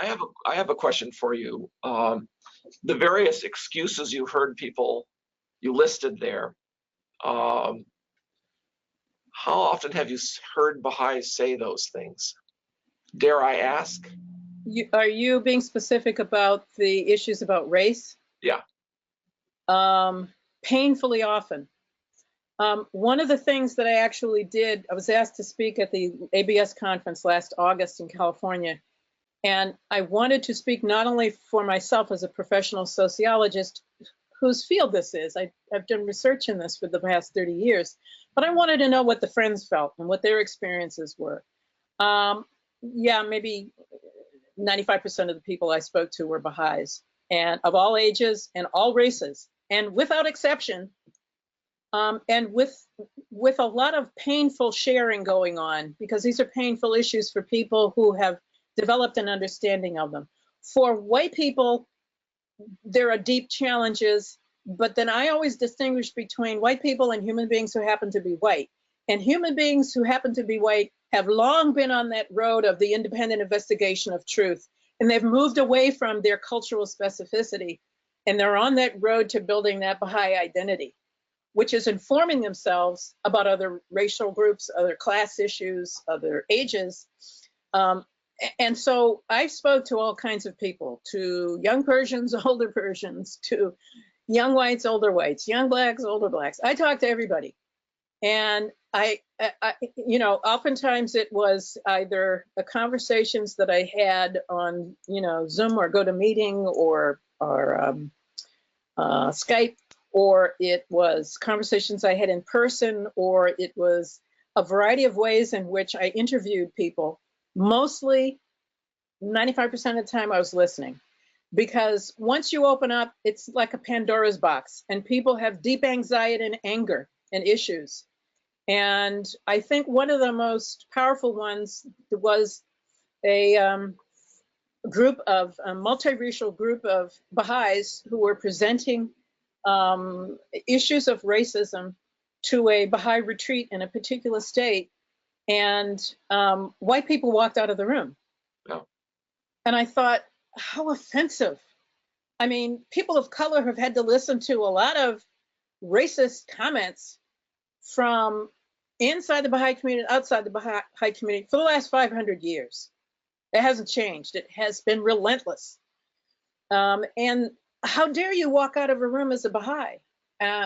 I have a question for you. The various excuses you heard people you listed there. How often have you heard Baha'is say those things? Dare I ask? Are you being specific about the issues about race? Yeah. Painfully often. One of the things that I actually did, I was asked to speak at the ABS conference last August in California. And I wanted to speak not only for myself as a professional sociologist, whose field this is. I've done research in this for the past 30 years, but I wanted to know what the friends felt and what their experiences were. Yeah, maybe 95% of the people I spoke to were Baha'is, and of all ages and all races, and without exception, and with a lot of painful sharing going on, because these are painful issues for people who have developed an understanding of them. For white people, there are deep challenges, but then I always distinguish between white people and human beings who happen to be white. And human beings who happen to be white have long been on that road of the independent investigation of truth. And they've moved away from their cultural specificity. And they're on that road to building that Baha'i identity, which is informing themselves about other racial groups, other class issues, other ages. And so I spoke to all kinds of people, to young Persians, older Persians, to young whites, older whites, young blacks, older blacks. I talked to everybody. And I you know, oftentimes it was either the conversations that I had on, you know, Zoom or GoToMeeting or Skype, or it was conversations I had in person, or it was a variety of ways in which I interviewed people. Mostly 95% of the time I was listening, because once you open up, it's like a Pandora's box, and people have deep anxiety and anger and issues. And I think one of the most powerful ones was a group of a multiracial group of Baha'is who were presenting issues of racism to a Baha'i retreat in a particular state, and white people walked out of the room. No. And I thought, how offensive. I mean, people of color have had to listen to a lot of racist comments from inside the Baha'i community, outside the Baha'i community for the last 500 years. It hasn't changed. It has been relentless. And how dare you walk out of a room as a Baha'i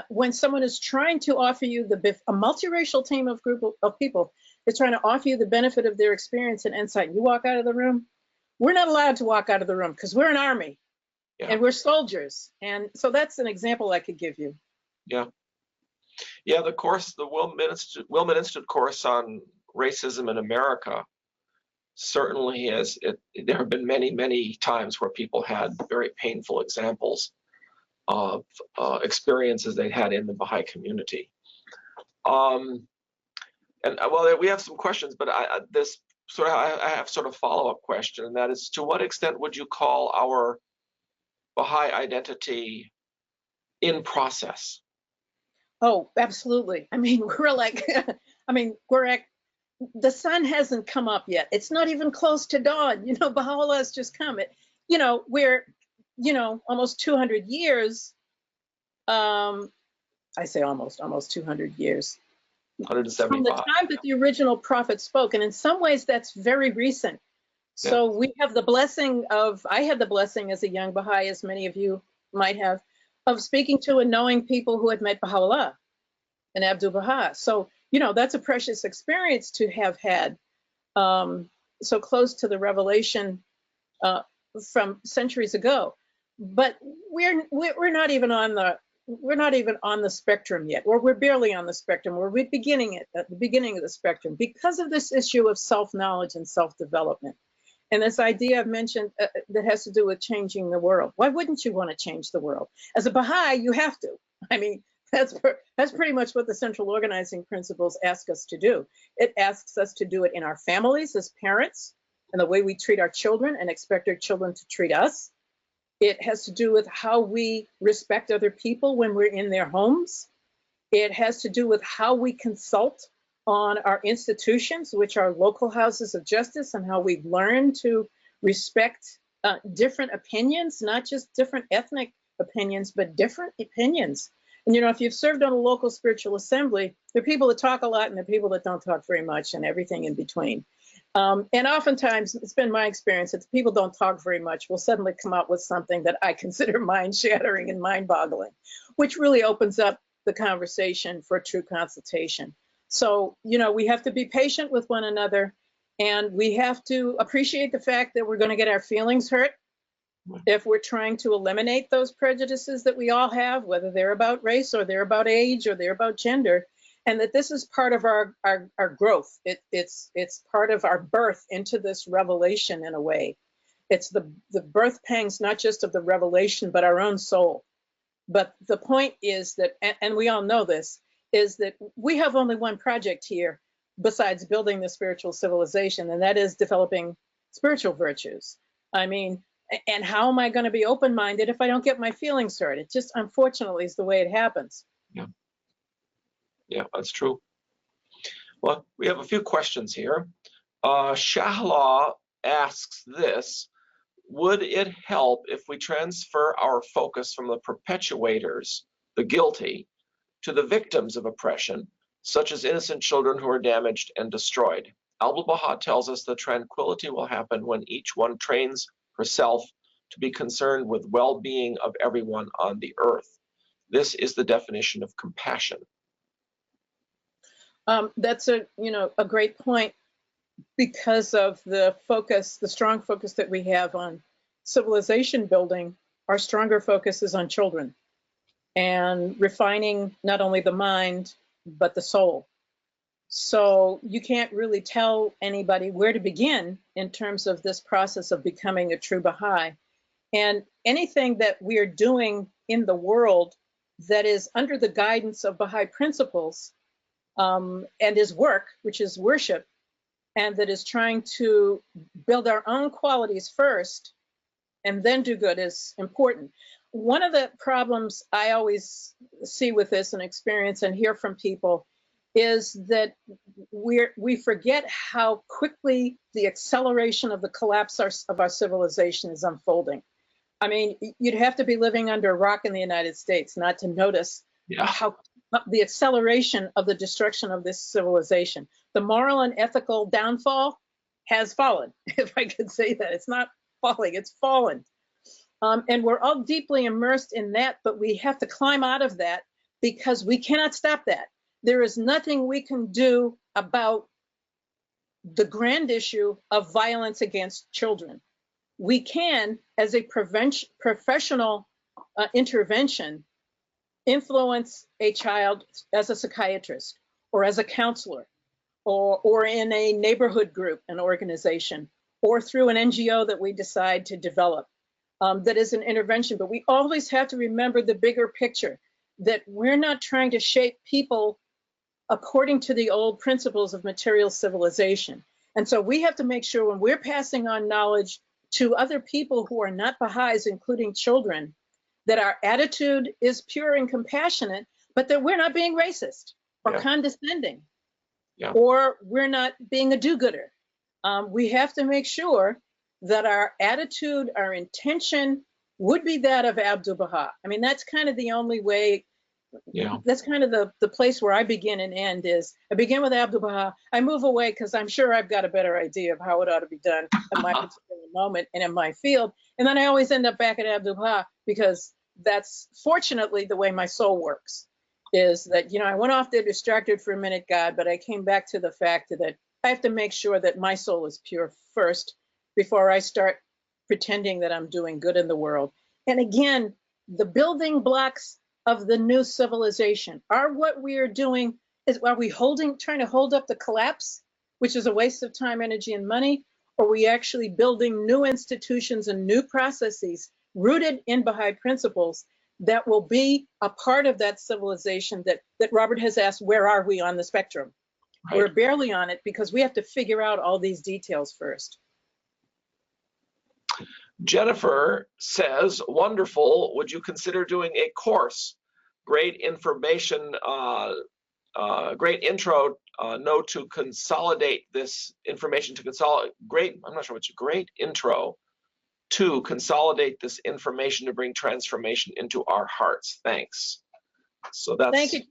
when someone is trying to offer you a multiracial team of group of people is trying to offer you the benefit of their experience and insight. You walk out of the room. We're not allowed to walk out of the room because we're an army, and we're soldiers. And so that's an example I could give you. Yeah. Yeah, the course, the Wilman Institute course on racism in America certainly has, there have been many, many times where people had very painful examples of experiences they'd had in the Baha'i community. And well, we have some questions, but I have sort of follow-up question, and that is, to what extent would you call our Baha'i identity in process? Oh, absolutely. I mean, we're like, the sun hasn't come up yet. It's not even close to dawn. You know, Baha'u'lláh has just come. We're, almost 200 years. I say almost 200 years. 175. From the time that the original prophet spoke. And in some ways, that's very recent. So we have the blessing I had the blessing as a young Baha'i, as many of you might have, of speaking to and knowing people who had met Baha'u'lláh and Abdu'l-Bahá. So, that's a precious experience to have had so close to the revelation from centuries ago. But we're not even on the spectrum yet, or we're barely on the spectrum. We're beginning at the beginning of the spectrum because of this issue of self-knowledge and self-development. And this idea I've mentioned that has to do with changing the world. Why wouldn't you want to change the world? As a Baha'i, you have to. I mean, that's pretty much what the central organizing principles ask us to do. It asks us to do it in our families as parents, and the way we treat our children and expect our children to treat us. It has to do with how we respect other people when we're in their homes. It has to do with how we consult on our institutions, which are local houses of justice, and how we've learned to respect different opinions, not just different ethnic opinions, but different opinions. And, if you've served on a local spiritual assembly, there are people that talk a lot and there are people that don't talk very much, and everything in between. And oftentimes, it's been my experience that the people don't talk very much will suddenly come out with something that I consider mind-shattering and mind-boggling, which really opens up the conversation for true consultation. So, we have to be patient with one another, and we have to appreciate the fact that we're going to get our feelings hurt if we're trying to eliminate those prejudices that we all have, whether they're about race or they're about age or they're about gender, and that this is part of our growth. It's part of our birth into this revelation in a way. It's the birth pangs, not just of the revelation, but our own soul. But the point is that, and we all know this, is that we have only one project here besides building the spiritual civilization, and that is developing spiritual virtues. I mean, and how am I going to be open-minded if I don't get my feelings hurt? It just, unfortunately, is the way it happens. Yeah, that's true. Well, we have a few questions here. Shahla asks this: would it help if we transfer our focus from the perpetuators, the guilty, to the victims of oppression, such as innocent children who are damaged and destroyed? Abdu'l-Bahá tells us that tranquility will happen when each one trains herself to be concerned with well-being of everyone on the earth. This is the definition of compassion. That's a great point, because of the strong focus that we have on civilization building. Our stronger focus is on children. and refining not only the mind, but the soul. So you can't really tell anybody where to begin in terms of this process of becoming a true Baha'i. And anything that we are doing in the world that is under the guidance of Baha'i principles and his work, which is worship, and that is trying to build our own qualities first and then do good is important. One of the problems I always see with this and experience and hear from people is that we forget how quickly the acceleration of the collapse of our civilization is unfolding. I mean, you'd have to be living under a rock in the United States not to notice how the acceleration of the destruction of this civilization. The moral and ethical downfall has fallen, if I could say that. It's not falling, it's fallen. And we're all deeply immersed in that, but we have to climb out of that because we cannot stop that. There is nothing we can do about the grand issue of violence against children. We can, as a professional intervention, influence a child as a psychiatrist or as a counselor or in a neighborhood group, an organization, or through an NGO that we decide to develop. That is an intervention, but we always have to remember the bigger picture, that we're not trying to shape people according to the old principles of material civilization. And so we have to make sure when we're passing on knowledge to other people who are not Baha'is, including children, that our attitude is pure and compassionate, but that we're not being racist or condescending, or we're not being a do-gooder. We have to make sure that our attitude, our intention would be that of Abdu'l-Bahá. I mean, that's kind of the only way. That's kind of the place where I begin and end is I begin with Abdu'l-Bahá. I move away because I'm sure I've got a better idea of how it ought to be done in my particular moment and in my field. And then I always end up back at Abdu'l-Bahá because that's fortunately the way my soul works, is that, I went off there distracted for a minute, God, but I came back to the fact that I have to make sure that my soul is pure first before I start pretending that I'm doing good in the world. And again, the building blocks of the new civilization are what we are doing. Are we trying to hold up the collapse, which is a waste of time, energy, and money? Or are we actually building new institutions and new processes rooted in Baha'i principles that will be a part of that civilization that Robert has asked, where are we on the spectrum? Right. We're barely on it because we have to figure out all these details first. Jennifer says, wonderful. Would you consider doing a course? Great information, great intro, note to consolidate this information to consolidate. I'm not sure what's a great intro to consolidate this information to bring transformation into our hearts. Thanks. So that's. Thank you.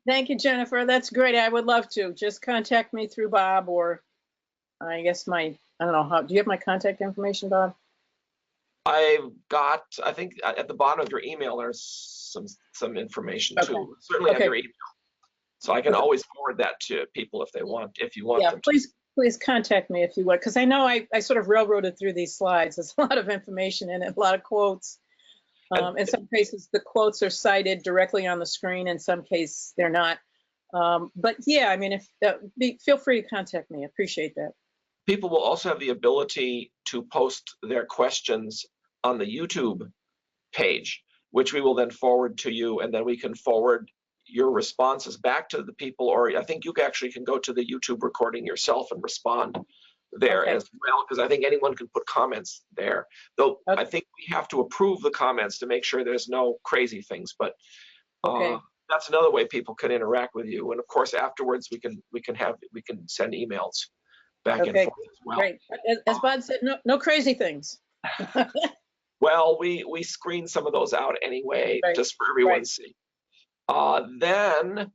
Thank you, Jennifer. That's great. I would love to. Just contact me through Bob, or I guess I don't know how, do you have my contact information, Bob? I've got, I think at the bottom of your email, there's some information too. Certainly have your email. So I can always forward that to people if you want them to. Please contact me if you would, because I know I sort of railroaded through these slides. There's a lot of information in it, a lot of quotes. In some cases, the quotes are cited directly on the screen. In some cases, they're not. But yeah, I mean, feel free to contact me. I appreciate that. People will also have the ability to post their questions on the YouTube page, which we will then forward to you, and then we can forward your responses back to the people, or I think you actually can go to the YouTube recording yourself and respond there as well, because I think anyone can put comments there. Though I think we have to approve the comments to make sure there's no crazy things, but that's another way people can interact with you. And of course, afterwards we can send emails back and forth as well. Great. As Bob said, no crazy things. Well, we screen some of those out anyway, just for everyone to see. Then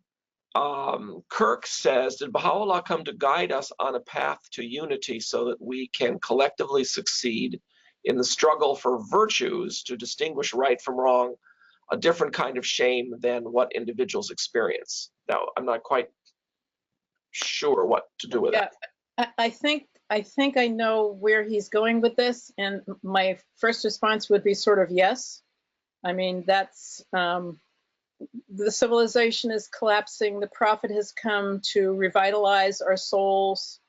Kirk says, did Baha'u'lláh come to guide us on a path to unity so that we can collectively succeed in the struggle for virtues to distinguish right from wrong, a different kind of shame than what individuals experience? Now, I'm not quite sure what to do with that. I think I know where he's going with this, and my first response would be sort of yes. I mean, that's the civilization is collapsing. The prophet has come to revitalize our souls.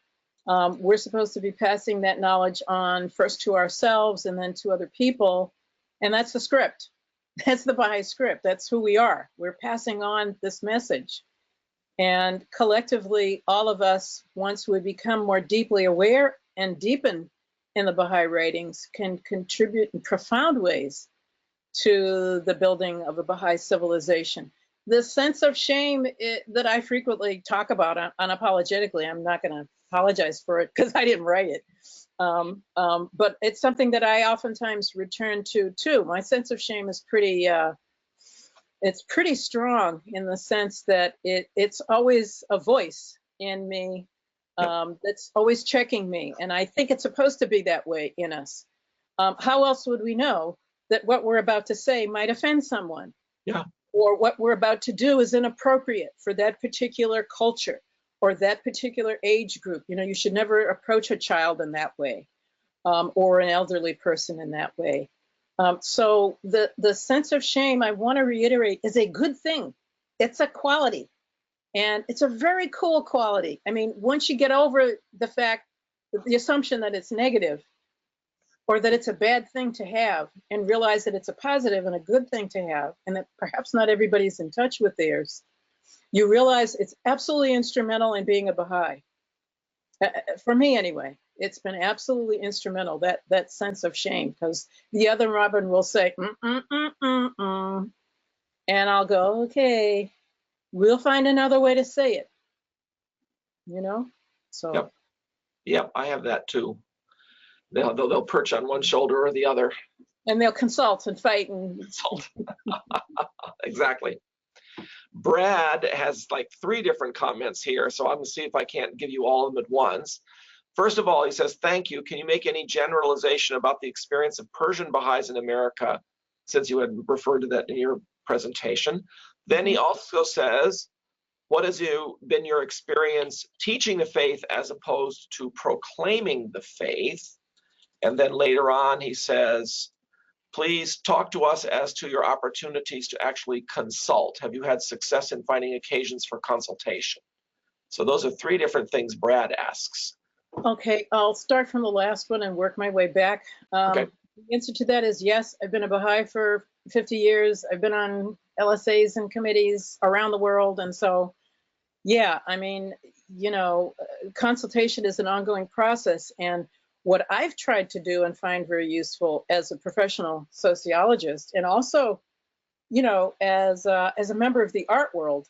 We're supposed to be passing that knowledge on first to ourselves and then to other people. And that's the script. That's the Baha'i script. That's who we are. We're passing on this message. And collectively, all of us, once we become more deeply aware and deepen in the Baha'i writings, can contribute in profound ways to the building of a Baha'i civilization. The sense of shame that I frequently talk about unapologetically, I'm not going to apologize for it because I didn't write it. But it's something that I oftentimes return to too. My sense of shame is it's pretty strong in the sense that it's always a voice in me that's always checking me. And I think it's supposed to be that way in us. How else would we know that what we're about to say might offend someone? Yeah. Or what we're about to do is inappropriate for that particular culture or that particular age group. You know, you should never approach a child in that way, or an elderly person in that way. So the sense of shame, I want to reiterate, is a good thing. It's a quality, and it's a very cool quality. I mean, once you get over the fact, the assumption that it's negative or that it's a bad thing to have, and realize that it's a positive and a good thing to have, and that perhaps not everybody's in touch with theirs, you realize it's absolutely instrumental in being a Baha'i. For me, anyway, it's been absolutely instrumental, that sense of shame, because the other Robin will say, and I'll go, okay, we'll find another way to say it, you know? So. Yep, I have that too. They'll perch on one shoulder or the other. And they'll consult and fight and consult. Exactly. Brad has like 3 different comments here, so I'm gonna see if I can't give you all of them at once. First of all, he says, thank you. Can you make any generalization about the experience of Persian Baha'is in America, since you had referred to that in your presentation? Then he also says, what has been your experience teaching the faith as opposed to proclaiming the faith? And then later on, he says, please talk to us as to your opportunities to actually consult. Have you had success in finding occasions for consultation? So those are 3 different things Brad asks. Okay, I'll start from the last one and work my way back. Okay. The answer to that is yes. I've been a Baha'i for 50 years. I've been on LSAs and committees around the world. And so, yeah, I mean, you know, consultation is an ongoing process. And what I've tried to do and find very useful as a professional sociologist, and also, you know, as a member of the art world,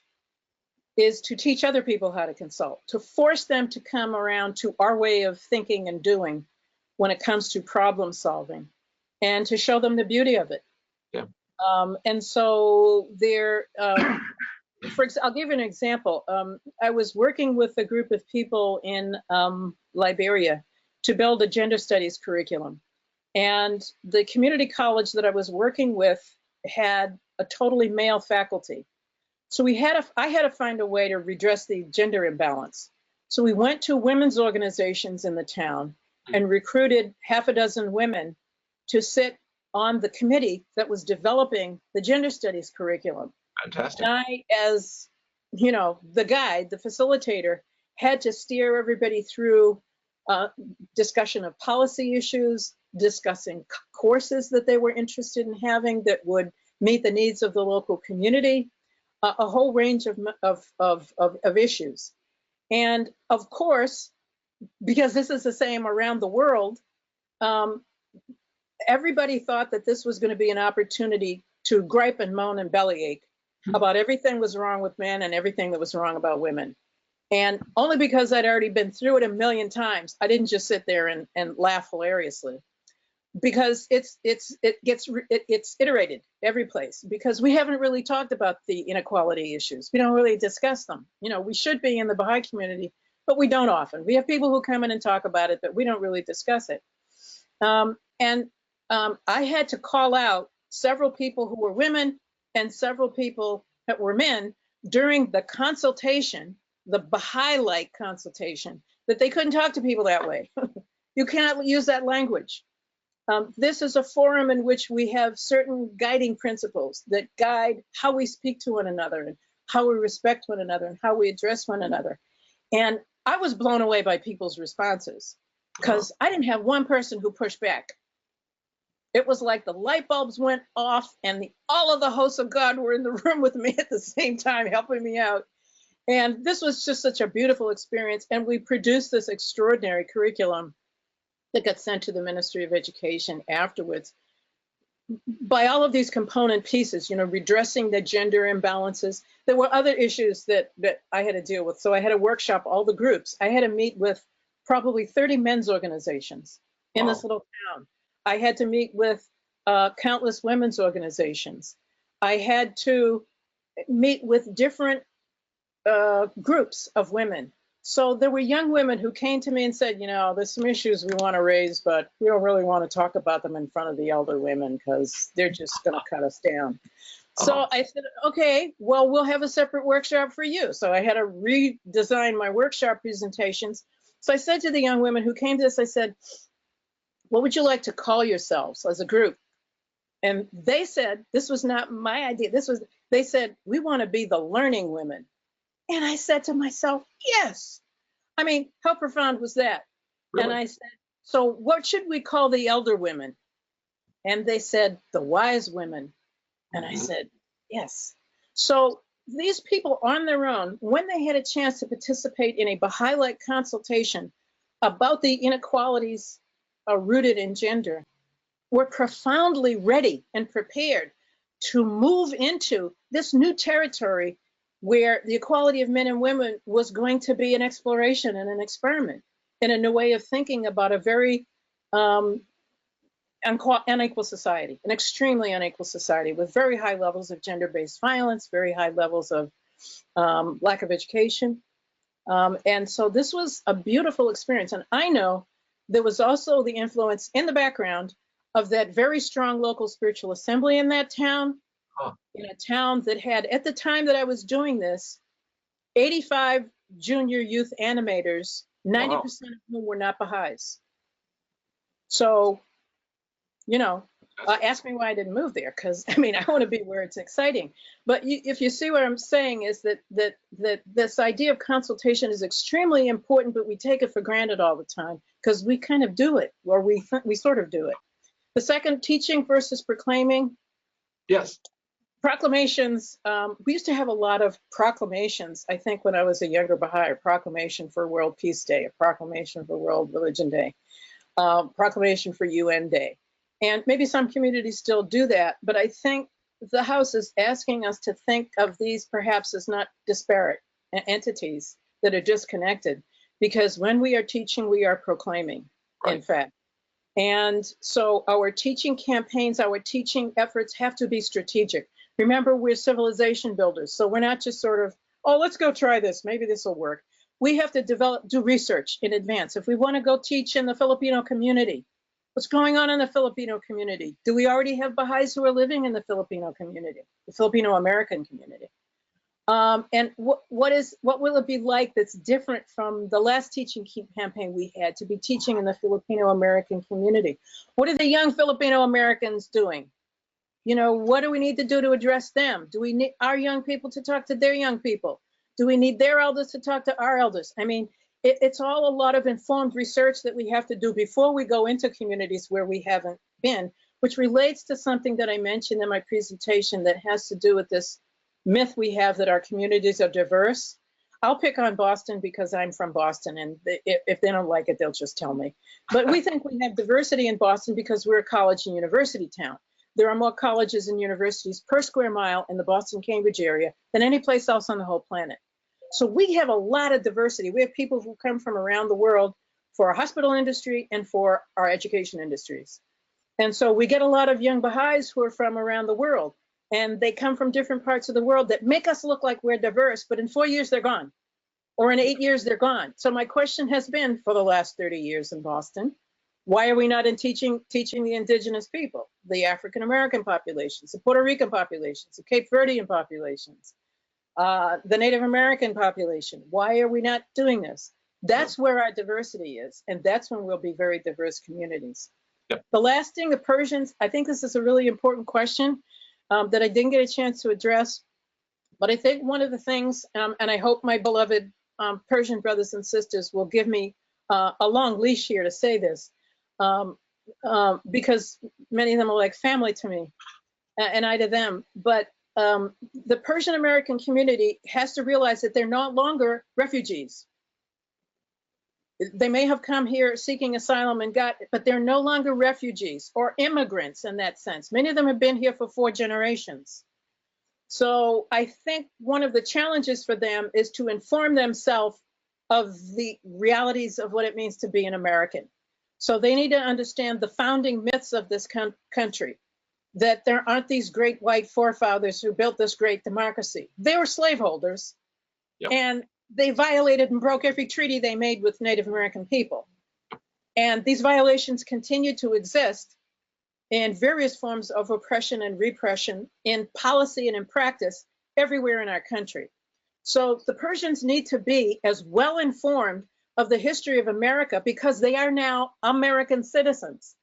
is to teach other people how to consult, to force them to come around to our way of thinking and doing when it comes to problem solving, and to show them the beauty of it. Yeah. And so there, I'll give you an example. I was working with a group of people in Liberia to build a gender studies curriculum. And the community college that I was working with had a totally male faculty. So I had to find a way to redress the gender imbalance. So we went to women's organizations in the town and recruited 6 women to sit on the committee that was developing the gender studies curriculum. Fantastic. And I, as you know, the guide, the facilitator, had to steer everybody through discussion of policy issues, discussing courses that they were interested in having that would meet the needs of the local community, a whole range of issues. And of course, because this is the same around the world, everybody thought that this was going to be an opportunity to gripe and moan and bellyache about everything was wrong with men and everything that was wrong about women. And only because I'd already been through it a million times, I didn't just sit there and laugh hilariously, because it's iterated every place, because we haven't really talked about the inequality issues. We don't really discuss them. You know, we should be in the Baha'i community, but we don't often. We have people who come in and talk about it, but we don't really discuss it. I had to call out several people who were women and several people that were men during the consultation, the Baha'i-like consultation, that they couldn't talk to people that way. You cannot use that language. This is a forum in which we have certain guiding principles that guide how we speak to one another and how we respect one another and how we address one another. And I was blown away by people's responses because I didn't have one person who pushed back. It was like the light bulbs went off and all of the hosts of God were in the room with me at the same time, helping me out. And this was just such a beautiful experience. And we produced this extraordinary curriculum that got sent to the Ministry of Education afterwards by all of these component pieces, you know, redressing the gender imbalances. There were other issues that I had to deal with. So I had to workshop all the groups. I had to meet with probably 30 men's organizations in this little town. I had to meet with countless women's organizations. I had to meet with different groups of women. So there were young women who came to me and said, you know, there's some issues we want to raise, but we don't really want to talk about them in front of the elder women because they're just going to cut us down. So I said, okay, well, we'll have a separate workshop for you. So I had to redesign my workshop presentations. So I said to the young women who came to this, I said, what would you like to call yourselves as a group? And they said, this was not my idea. They said, we want to be the learning women. And I said to myself, yes. I mean, how profound was that? Really? And I said, so what should we call the elder women? And they said, the wise women. And I said, yes. So these people on their own, when they had a chance to participate in a Baha'i-like consultation about the inequalities rooted in gender, were profoundly ready and prepared to move into this new territory where the equality of men and women was going to be an exploration and an experiment and a new way of thinking about a very unequal society, an extremely unequal society with very high levels of gender-based violence, very high levels of lack of education. And so this was a beautiful experience. And I know there was also the influence in the background of that very strong local spiritual assembly in that town, in a town that had, at the time that I was doing this, 85 junior youth animators, 90% of whom were not Baha'is. So, you know, ask me why I didn't move there, because I mean, I want to be where it's exciting. But if you see what I'm saying is that this idea of consultation is extremely important, but we take it for granted all the time because we kind of do it, or we sort of do it. The second, teaching versus proclaiming. Yes. Proclamations, we used to have a lot of proclamations. I think when I was a younger Baha'i, a proclamation for World Peace Day, a proclamation for World Religion Day, proclamation for UN Day. And maybe some communities still do that, but I think the House is asking us to think of these perhaps as not disparate entities that are disconnected, because when we are teaching, we are proclaiming, in fact. And so our teaching campaigns, our teaching efforts have to be strategic. Remember, we're civilization builders, so we're not just sort of, oh, let's go try this, maybe this will work. We have to do research in advance. If we want to go teach in the Filipino community, what's going on in the Filipino community? Do we already have Baha'is who are living in the Filipino community, the Filipino American community? And what will it be like that's different from the last teaching campaign we had to be teaching in the Filipino American community? What are the young Filipino Americans doing? You know, what do we need to do to address them? Do we need our young people to talk to their young people? Do we need their elders to talk to our elders? I mean, it's all a lot of informed research that we have to do before we go into communities where we haven't been, which relates to something that I mentioned in my presentation that has to do with this myth we have that our communities are diverse. I'll pick on Boston because I'm from Boston, and if they don't like it, they'll just tell me. But we think we have diversity in Boston because we're a college and university town. There are more colleges and universities per square mile in the Boston-Cambridge area than any place else on the whole planet. So we have a lot of diversity. We have people who come from around the world for our hospital industry and for our education industries. And so we get a lot of young Baha'is who are from around the world, and they come from different parts of the world that make us look like we're diverse, but in 4 years they're gone, or in 8 years they're gone. So my question has been for the last 30 years in Boston, why are we not in teaching the indigenous people, the African American populations, the Puerto Rican populations, the Cape Verdean populations, the Native American population? Why are we not doing this? That's where our diversity is, and that's when we'll be very diverse communities. Yep. The last thing, the Persians, I think this is a really important question that I didn't get a chance to address. But I think one of the things, and I hope my beloved Persian brothers and sisters will give me a long leash here to say this, because many of them are like family to me, and I to them. But the Persian American community has to realize that they're no longer refugees. They may have come here seeking asylum and but they're no longer refugees or immigrants in that sense. Many of them have been here for 4 generations. So I think one of the challenges for them is to inform themselves of the realities of what it means to be an American. So they need to understand the founding myths of this country, that there aren't these great white forefathers who built this great democracy. They were slaveholders, Yep. and they violated and broke every treaty they made with Native American people. And these violations continue to exist in various forms of oppression and repression in policy and in practice everywhere in our country. So the Persians need to be as well informed of the history of America, because they are now American citizens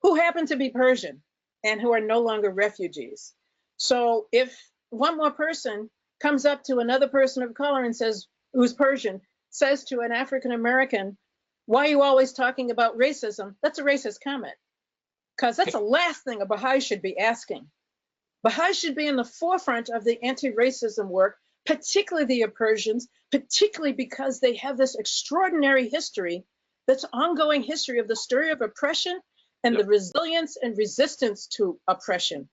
who happen to be Persian and who are no longer refugees. So if one more person comes up to another person of color and says, who's Persian, says to an African American, why are you always talking about racism? That's a racist comment, because that's the last thing a Baha'i should be asking. Baha'i should be in the forefront of the anti-racism work, particularly the Persians, particularly because they have this extraordinary history, that's ongoing history of the story of oppression and the resilience and resistance to oppression.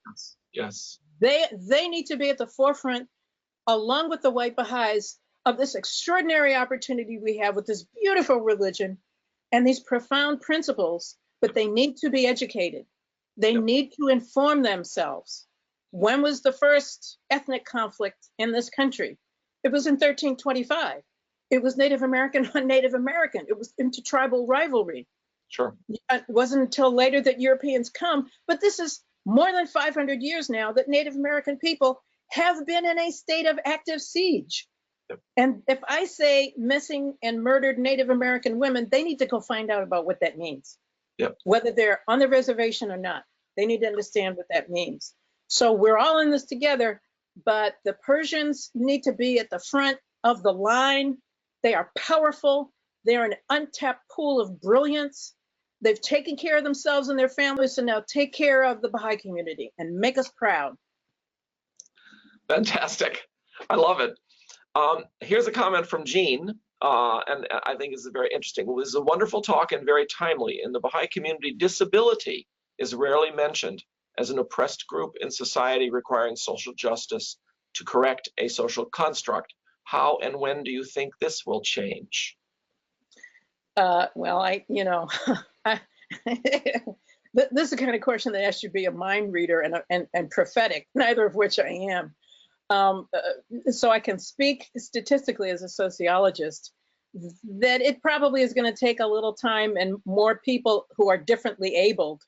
Yes. They need to be at the forefront, along with the white Baha'is, of this extraordinary opportunity we have with this beautiful religion and these profound principles, but they need to be educated. They need to inform themselves. When was the first ethnic conflict in this country? It was in 1325. It was Native American on Native American. It was intertribal rivalry. Sure. It wasn't until later that Europeans come, but this is more than 500 years now that Native American people have been in a state of active siege. And if I say missing and murdered Native American women, they need to go find out about what that means. Whether they're on the reservation or not, they need to understand what that means. So we're all in this together, but the Persians need to be at the front of the line. They are powerful. They're an untapped pool of brilliance. They've taken care of themselves and their families, so now take care of the Baha'i community and make us proud. Fantastic. I love it. Here's a comment from Jean, and I think is very interesting. It was a wonderful talk and very timely. In the Baha'i community, disability is rarely mentioned as an oppressed group in society requiring social justice to correct a social construct. How and when do you think this will change? Well, this is the kind of question that asks you to be a mind reader and prophetic, neither of which I am. So I can speak statistically as a sociologist that it probably is going to take a little time and more people who are differently abled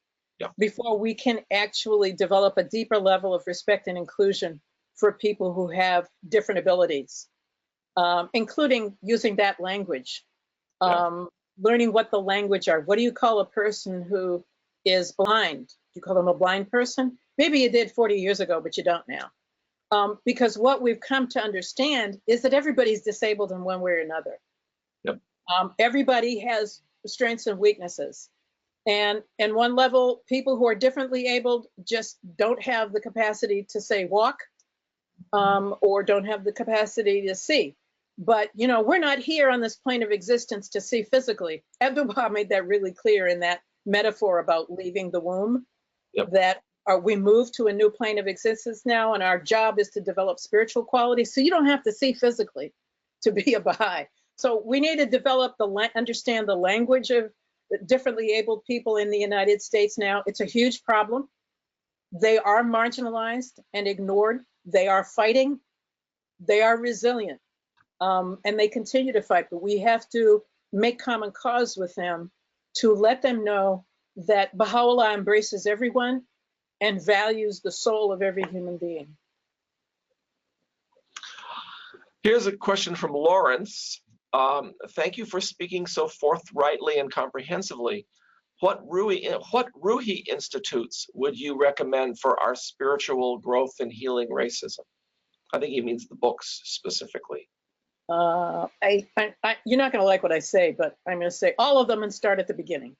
before we can actually develop a deeper level of respect and inclusion for people who have different abilities, including using that language, learning what the language are. What do you call a person who is blind? Do you call them a blind person? Maybe you did 40 years ago, but you don't now. Because what we've come to understand is that everybody's disabled in one way or another. Everybody has strengths and weaknesses. And one level, people who are differently abled just don't have the capacity to, say, walk, or don't have the capacity to see. But, we're not here on this plane of existence to see physically. Abdu'l-Bahá made that really clear in that metaphor about leaving the womb, that we move to a new plane of existence now, and our job is to develop spiritual qualities. So you don't have to see physically to be a Baha'i. So we need to develop understand the language of differently abled people in the United States now. It's a huge problem. They are marginalized and ignored. They are fighting. They are resilient, and they continue to fight. But we have to make common cause with them to let them know that Baha'u'lláh embraces everyone and values the soul of every human being. Here's a question from Lawrence. Thank you for speaking so forthrightly and comprehensively. what Ruhi institutes would you recommend for our spiritual growth and healing racism? I think he means the books specifically. You're not going to like what I say, but I'm going to say all of them and start at the beginning.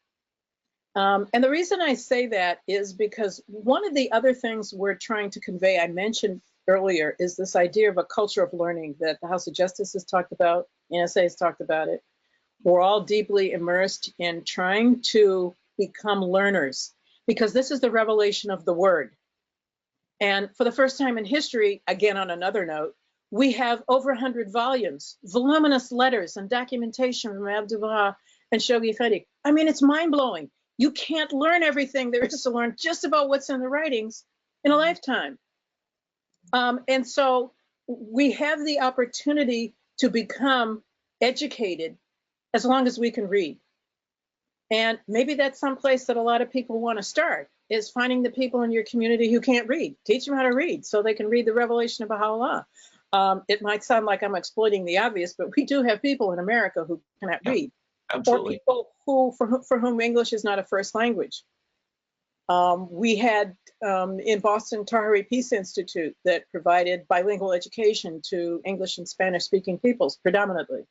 And the reason I say that is because one of the other things we're trying to convey, I mentioned earlier, is this idea of a culture of learning that the House of Justice has talked about, NSA has talked about it. We're all deeply immersed in trying to become learners because this is the revelation of the word. And for the first time in history, again, on another note, we have over 100 volumes, voluminous letters and documentation from Abdu'l-Bahá and Shoghi Khadi. I mean, it's mind-blowing. You can't learn everything there is to learn just about what's in the writings in a lifetime. And so we have the opportunity to become educated as long as we can read. And maybe that's someplace that a lot of people want to start, is finding the people in your community who can't read. Teach them how to read so they can read the revelation of Baha'u'lláh. It might sound like I'm exploiting the obvious, but we do have people in America who cannot read. Absolutely. Or people for whom English is not a first language. We had in Boston Tahiri Peace Institute that provided bilingual education to English and Spanish speaking peoples predominantly.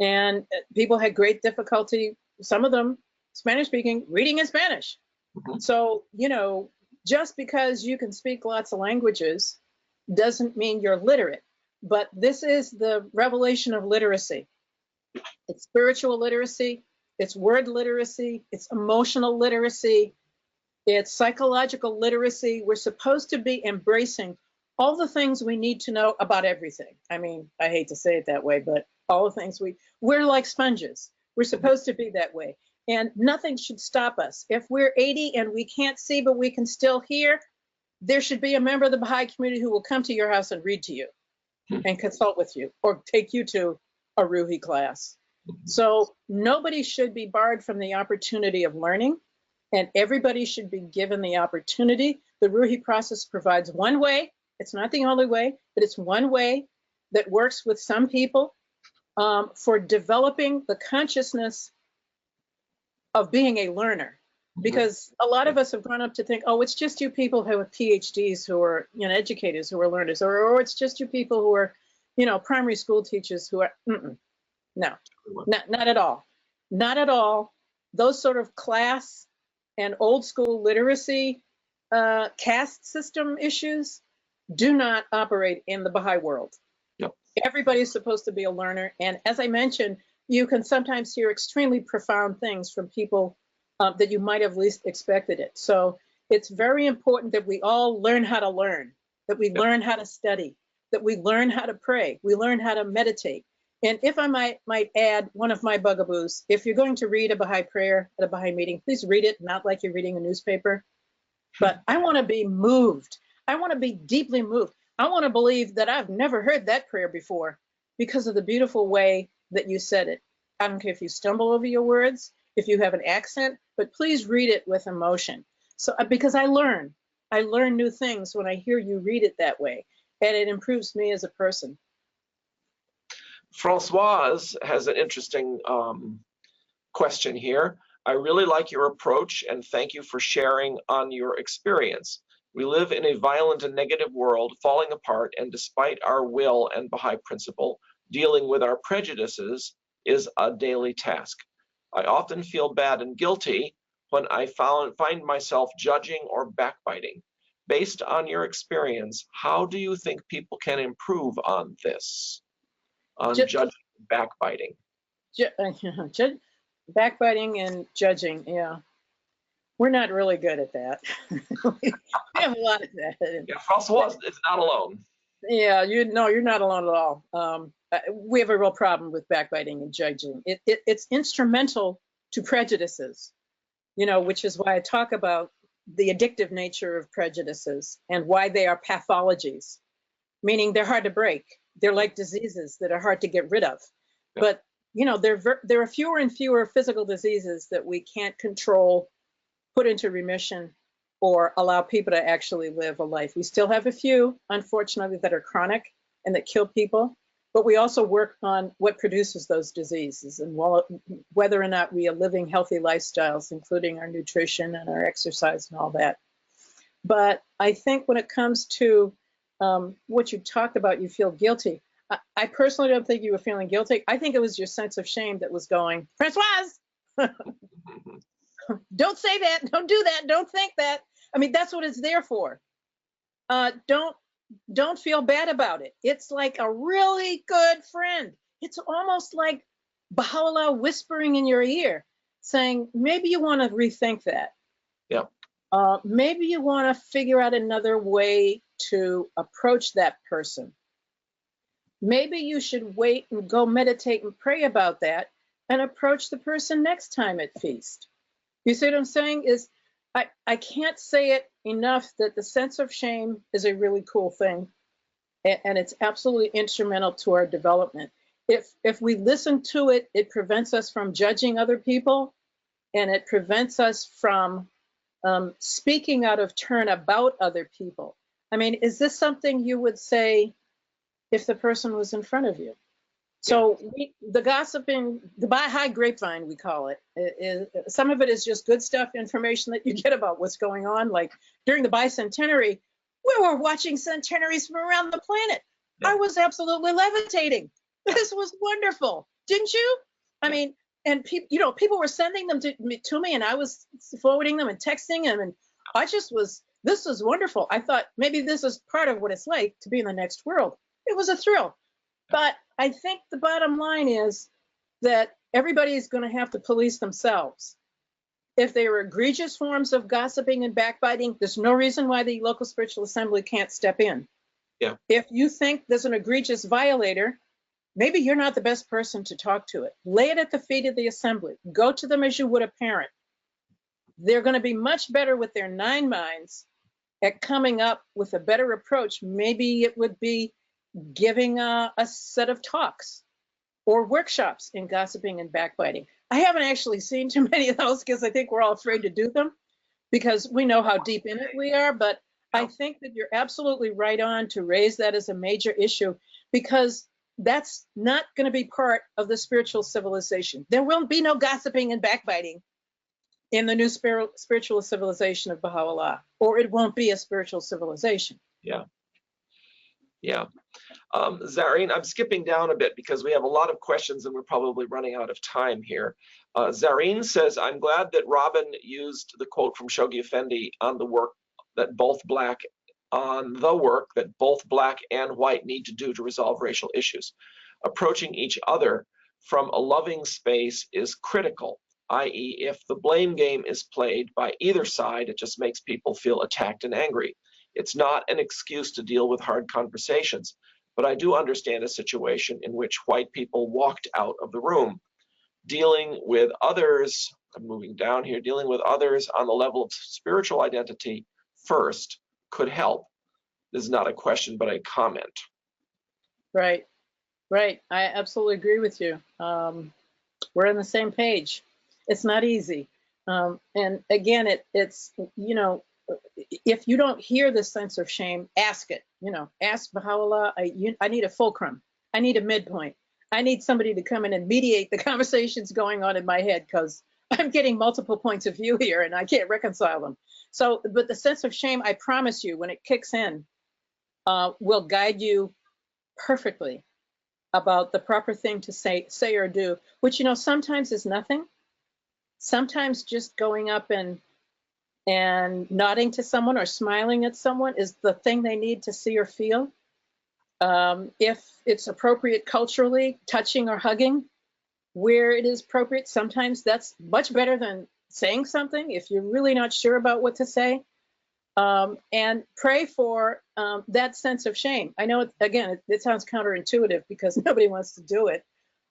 And people had great difficulty, some of them Spanish speaking, reading in Spanish. Mm-hmm. So, you know, just because you can speak lots of languages doesn't mean you're literate. But this is the revelation of literacy. It's spiritual literacy, it's word literacy, it's emotional literacy, it's psychological literacy. We're supposed to be embracing all the things we need to know about everything. I mean, I hate to say it that way, but all the things we're like sponges. We're supposed to be that way. And nothing should stop us. If we're 80 and we can't see, but we can still hear, there should be a member of the Baha'i community who will come to your house and read to you and consult with you or take you to a Ruhi class. So nobody should be barred from the opportunity of learning, and everybody should be given the opportunity. The Ruhi process provides one way. It's not the only way, but it's one way that works with some people for developing the consciousness of being a learner. Because a lot of us have grown up to think, oh, it's just you people who have PhDs who are, you know, educators who are learners, or it's just you people who are, you know, primary school teachers who are, no, not at all. Not at all. Those sort of class and old school literacy caste system issues do not operate in the Baha'i world. Yep. Everybody's supposed to be a learner. And as I mentioned, you can sometimes hear extremely profound things from people that you might have least expected it. So it's very important that we all learn how to learn, that we learn how to study, that we learn how to pray, we learn how to meditate. And if I might add one of my bugaboos, if you're going to read a Baha'i prayer at a Baha'i meeting, please read it, not like you're reading a newspaper. But I want to be moved. I want to be deeply moved. I want to believe that I've never heard that prayer before because of the beautiful way that you said it. I don't care if you stumble over your words, if you have an accent, but please read it with emotion. So because I learn new things when I hear you read it that way, and it improves me as a person. Françoise has an interesting question here. I really like your approach and thank you for sharing on your experience. We live in a violent and negative world, falling apart, and despite our will and Baha'i principle, dealing with our prejudices is a daily task. I often feel bad and guilty when I find myself judging or backbiting. Based on your experience, how do you think people can improve on this? On judging and backbiting. Backbiting and judging, yeah. We're not really good at that. We have a lot of that. Yeah, Françoise is not alone. Yeah, you're not alone at all. We have a real problem with backbiting and judging. It's instrumental to prejudices, you know, which is why I talk about the addictive nature of prejudices and why they are pathologies, meaning they're hard to break. They're like diseases that are hard to get rid of. Yeah. But, you know, there are fewer and fewer physical diseases that we can't control, put into remission, or allow people to actually live a life. We still have a few, unfortunately, that are chronic and that kill people. but we also work on what produces those diseases and whether or not we are living healthy lifestyles, including our nutrition and our exercise and all that. But I think when it comes to what you talked about, you feel guilty. I personally don't think you were feeling guilty. I think it was your sense of shame that was going, Francoise, don't say that, don't do that, don't think that. I mean, that's what it's there for. Don't feel bad about it. It's like a really good friend. It's almost like Baha'u'lláh whispering in your ear, saying, maybe you want to rethink that. Yeah. Maybe you want to figure out another way to approach that person. Maybe you should wait and go meditate and pray about that and approach the person next time at feast. You see what I'm saying? I can't say it enough that the sense of shame is a really cool thing, and it's absolutely instrumental to our development. If we listen to it, it prevents us from judging other people, and it prevents us from speaking out of turn about other people. I mean, is this something you would say if the person was in front of you? So the gossiping, the Baha'i grapevine, we call it, some of it is just good stuff, information that you get about what's going on. Like during the bicentenary, we were watching centenaries from around the planet. Yeah. I was absolutely levitating. This was wonderful. Didn't you? I mean, and people were sending them to me, and I was forwarding them and texting them, and this was wonderful. I thought maybe this is part of what it's like to be in the next world. It was a thrill. But I think the bottom line is that everybody is going to have to police themselves. If there are egregious forms of gossiping and backbiting, there's no reason why the local spiritual assembly can't step in. Yeah. If you think there's an egregious violator, maybe you're not the best person to talk to it. Lay it at the feet of the assembly. Go to them as you would a parent. They're going to be much better with their 9 minds at coming up with a better approach. Maybe it would be giving a set of talks or workshops in gossiping and backbiting. I haven't actually seen too many of those because I think we're all afraid to do them because we know how deep in it we are. But I think that you're absolutely right on to raise that as a major issue, because that's not going to be part of the spiritual civilization. There will be no gossiping and backbiting in the new spiritual civilization of Baha'u'lláh, or it won't be a spiritual civilization. Yeah. Yeah. Zareen, I'm skipping down a bit because we have a lot of questions and we're probably running out of time here. Zareen says, I'm glad that Robin used the quote from Shoghi Effendi on the work that both black and white need to do to resolve racial issues. Approaching each other from a loving space is critical, i.e., if the blame game is played by either side, it just makes people feel attacked and angry. It's not an excuse to deal with hard conversations, but I do understand a situation in which white people walked out of the room. Dealing with others, I'm moving down here, dealing with others on the level of spiritual identity first could help. This is not a question, but a comment. Right. I absolutely agree with you. We're on the same page. It's not easy. And again, it's, if you don't hear the sense of shame, ask it. Ask Baha'u'lláh, I need a fulcrum. I need a midpoint. I need somebody to come in and mediate the conversations going on in my head, because I'm getting multiple points of view here and I can't reconcile them. So, but the sense of shame, I promise you, when it kicks in, will guide you perfectly about the proper thing to say or do, which, sometimes is nothing. Sometimes just going up and nodding to someone or smiling at someone is the thing they need to see or feel. If it's appropriate culturally, touching or hugging where it is appropriate, sometimes that's much better than saying something if you're really not sure about what to say. And pray for that sense of shame. I know, it sounds counterintuitive because nobody wants to do it,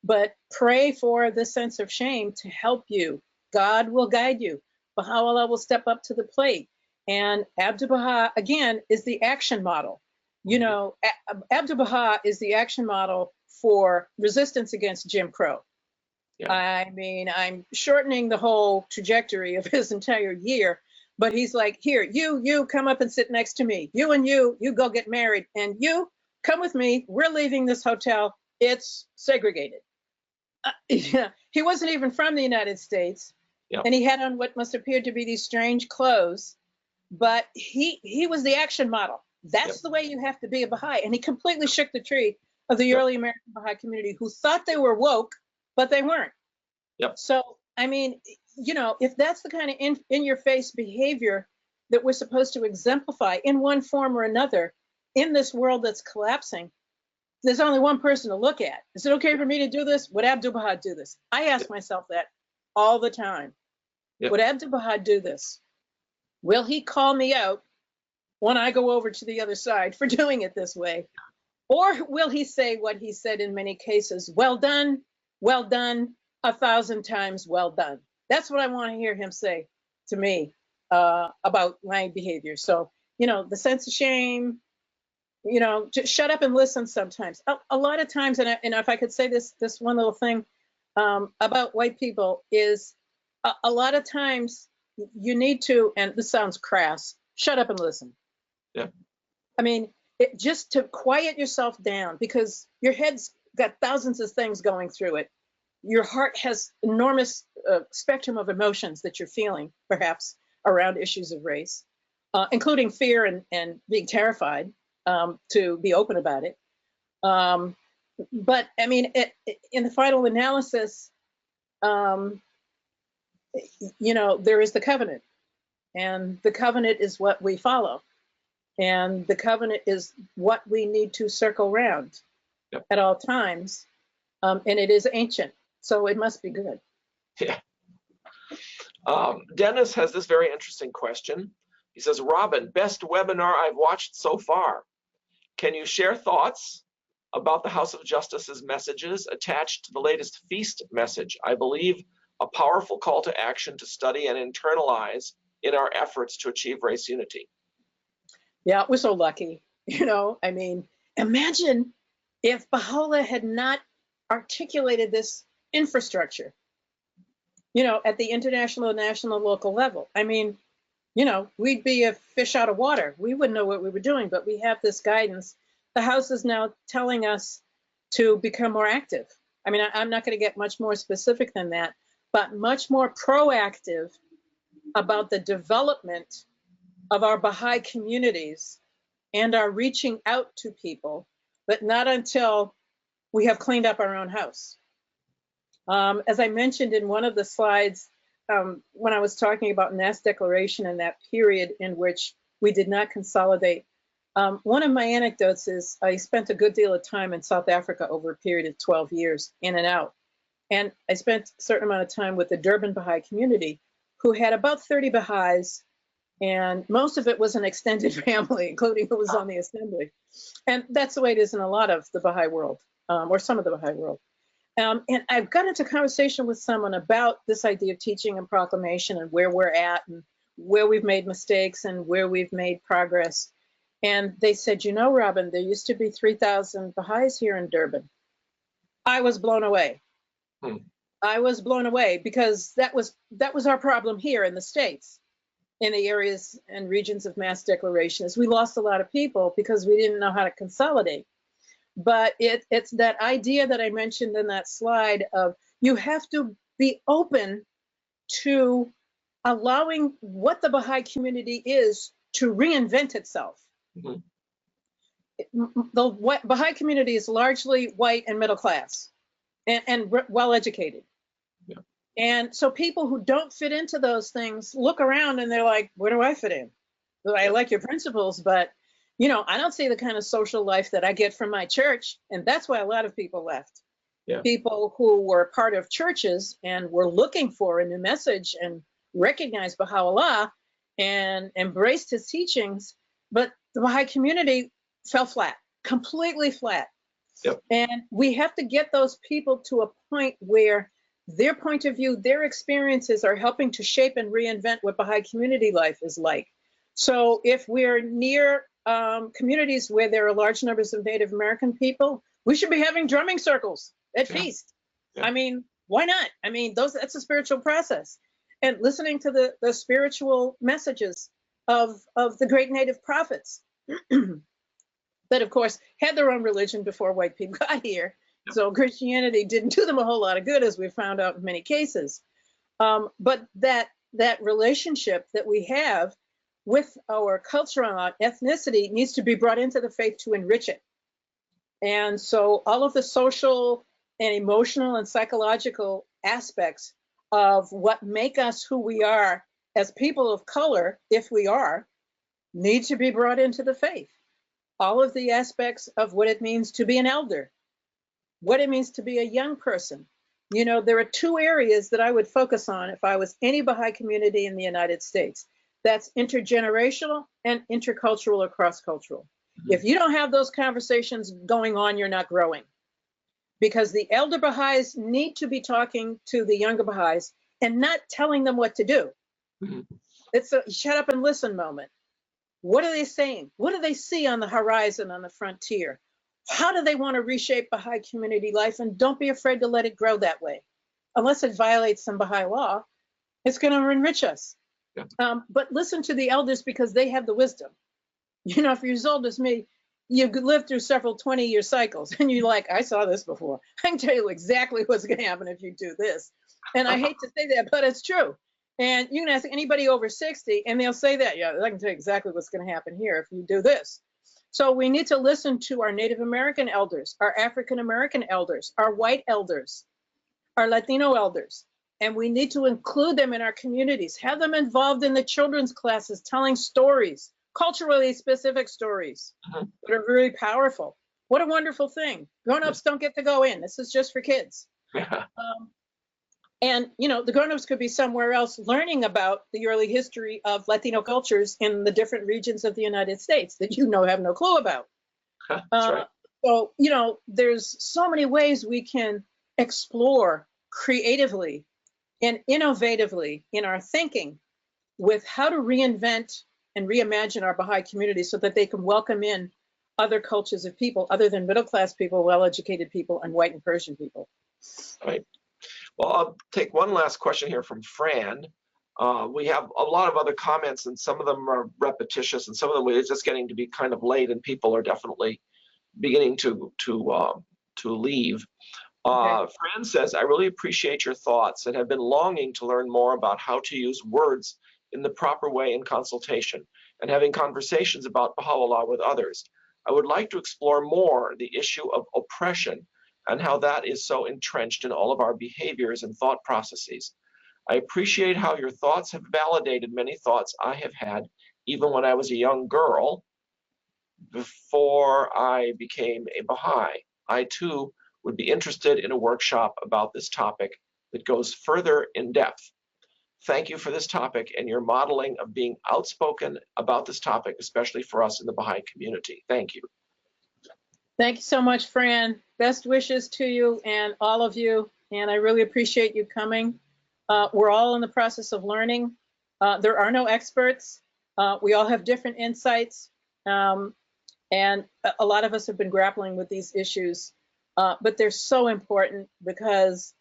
but pray for the sense of shame to help you. God will guide you. Baha'u'lláh will step up to the plate. And Abdu'l-Bahá, again, is the action model. Abdu'l-Bahá is the action model for resistance against Jim Crow. Yeah. I mean, I'm shortening the whole trajectory of his entire year, but he's like, here, you come up and sit next to me. You and you go get married, and you come with me. We're leaving this hotel. it's segregated. Yeah, he wasn't even from the United States, Yeah. and he had on what must appear to be these strange clothes, but he was the action model. That's the way you have to be a Baha'i, and he completely shook the tree of the early American Baha'i community who thought they were woke, but they weren't. Yep. So, I mean, you know, if that's the kind of in-your-face behavior that we're supposed to exemplify in one form or another in this world that's collapsing, there's only one person to look at. Is it okay for me to do this? Would Abdu'l-Bahá do this? I ask myself that all the time. Yep. Would Abdu'l-Bahá do this? Will he call me out when I go over to the other side for doing it this way? Or will he say what he said in many cases, well done, 1,000 times well done. That's what I want to hear him say to me about my behavior. So, you know, the sense of shame, you know, just shut up and listen sometimes. A lot of times, and if I could say this one little thing about white people is a lot of times you need to, and this sounds crass, shut up and listen. Yeah. I mean, just to quiet yourself down, because your head's got thousands of things going through it. Your heart has enormous spectrum of emotions that you're feeling, perhaps, around issues of race, including fear and being terrified, to be open about it. But I mean, in the final analysis, you know, there is the covenant, and the covenant is what we follow. And the covenant is what we need to circle around at all times. And it is ancient, so it must be good. Yeah. Dennis has this very interesting question. He says, Robin, best webinar I've watched so far. Can you share thoughts about the House of Justice's messages attached to the latest feast message? I believe a powerful call to action to study and internalize in our efforts to achieve race unity. Yeah, we're so lucky. You know, I mean, imagine if Baha'u'lláh had not articulated this infrastructure, you know, at the international, national, local level. I mean, you know, we'd be a fish out of water. We wouldn't know what we were doing, but we have this guidance. The House is now telling us to become more active. I mean, I'm not going to get much more specific than that, but much more proactive about the development of our Baha'i communities and our reaching out to people, but not until we have cleaned up our own house. As I mentioned in one of the slides, when I was talking about Nass Declaration and that period in which we did not consolidate, one of my anecdotes is I spent a good deal of time in South Africa over a period of 12 years, in and out. And I spent a certain amount of time with the Durban Baha'i community, who had about 30 Baha'is, and most of it was an extended family, including who was on the assembly. And that's the way it is in a lot of the Baha'i world, or some of the Baha'i world. And I've got into conversation with someone about this idea of teaching and proclamation and where we're at and where we've made mistakes and where we've made progress. And they said, you know, Robin, there used to be 3,000 Baha'is here in Durban. I was blown away. I was blown away because that was our problem here in the States, in the areas and regions of mass declaration, is we lost a lot of people because we didn't know how to consolidate. But it's that idea that I mentioned in that slide of you have to be open to allowing what the Baha'i community is to reinvent itself. Mm-hmm. The Baha'i community is largely white and middle class and well educated. Yeah. And so people who don't fit into those things look around and they're like, where do I fit in? I like your principles, but you know, I don't see the kind of social life that I get from my church. And that's why a lot of people left. Yeah. People who were part of churches and were looking for a new message and recognized Baha'u'lláh and embraced his teachings, but the Baha'i community fell flat, completely flat. Yep. And we have to get those people to a point where their point of view, their experiences are helping to shape and reinvent what Baha'i community life is like. So if we're near communities where there are large numbers of Native American people, we should be having drumming circles at feast. Yeah. I mean, why not? I mean, that's a spiritual process. And listening to the spiritual messages of the great native prophets that, of course, had their own religion before white people got here So Christianity didn't do them a whole lot of good, as we found out in many cases. But that relationship that we have with our culture and our ethnicity needs to be brought into the faith to enrich it. And so all of the social and emotional and psychological aspects of what make us who we are as people of color, if we are, need to be brought into the faith. All of the aspects of what it means to be an elder, what it means to be a young person. You know, there are two areas that I would focus on if I was any Baha'i community in the United States. That's intergenerational and intercultural or cross-cultural. If you don't have those conversations going on, you're not growing. Because the elder Baha'is need to be talking to the younger Baha'is and not telling them what to do. It's a shut up and listen moment. What are they saying? What do they see on the horizon, on the frontier? How do they want to reshape Baha'i community life? And don't be afraid to let it grow that way. Unless it violates some Baha'i law, it's going to enrich us. But listen to the elders because they have the wisdom. You know, if you're as old as me, you've lived through several 20-year cycles and you're like, I saw this before. I can tell you exactly what's going to happen if you do this. And I hate to say that, but it's true. And you can ask anybody over 60 and they'll say that, yeah, I can tell you exactly what's going to happen here if you do this. So we need to listen to our Native American elders, our African American elders, our white elders, our Latino elders. And we need to include them in our communities, have them involved in the children's classes, telling stories, culturally specific stories that are very powerful. What a wonderful thing. Grown-ups don't get to go in. This is just for kids. And, you know, the grown-ups could be somewhere else learning about the early history of Latino cultures in the different regions of the United States that you know have no clue about. That's right. So, you know, there's so many ways we can explore creatively and innovatively in our thinking with how to reinvent and reimagine our Baha'i community so that they can welcome in other cultures of people other than middle-class people, well-educated people, and white and Persian people. Right. Well, I'll take one last question here from Fran. We have a lot of other comments, and some of them are repetitious, and some of them it's just getting to be kind of late, and people are definitely beginning to leave. Fran says, I really appreciate your thoughts and have been longing to learn more about how to use words in the proper way in consultation and having conversations about Baha'u'lláh with others. I would like to explore more the issue of oppression and how that is so entrenched in all of our behaviors and thought processes. I appreciate how your thoughts have validated many thoughts I have had even when I was a young girl before I became a Baha'i. I too would be interested in a workshop about this topic that goes further in depth. Thank you for this topic and your modeling of being outspoken about this topic, especially for us in the Baha'i community. Thank you. Thank you so much, Fran. Best wishes to you and all of you. And I really appreciate you coming. We're all in the process of learning. There are no experts. We all have different insights. And a lot of us have been grappling with these issues. But they're so important because,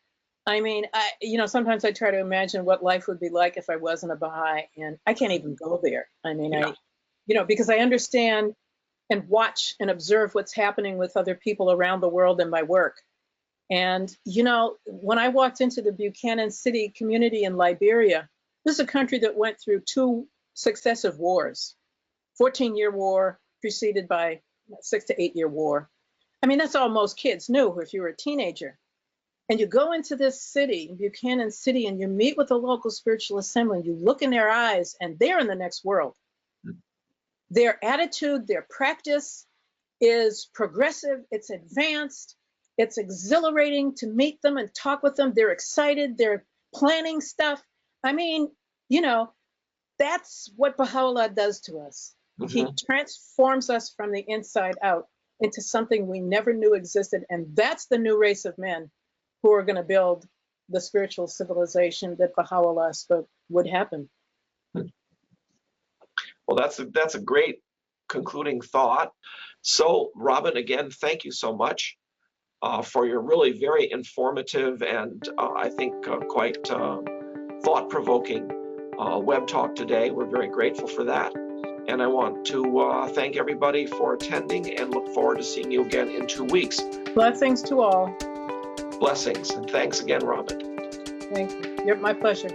I mean, you know, sometimes I try to imagine what life would be like if I wasn't a Baha'i, and I can't even go there. I mean, you know, because I understand and watch and observe what's happening with other people around the world in my work. And, you know, when I walked into the Buchanan City community in Liberia, this is a country that went through 2 successive wars, 14-year war preceded by 6 to 8 year war. I mean, that's all most kids knew if you were a teenager. And you go into this city, Buchanan City, and you meet with the local spiritual assembly, and you look in their eyes, and they're in the next world. Their attitude, their practice is progressive, it's advanced, it's exhilarating to meet them and talk with them. They're excited, they're planning stuff. I mean, you know, that's what Baha'u'lláh does to us. He transforms us from the inside out into something we never knew existed. And that's the new race of men who are going to build the spiritual civilization that Baha'u'lláh spoke would happen. Well, that's a great concluding thought. So, Robin, again, thank you so much for your really very informative and I think quite thought-provoking web talk today. We're very grateful for that. And I want to thank everybody for attending and look forward to seeing you again in 2 weeks. Blessings to all. Blessings, and thanks again, Robin. Thank you. My pleasure.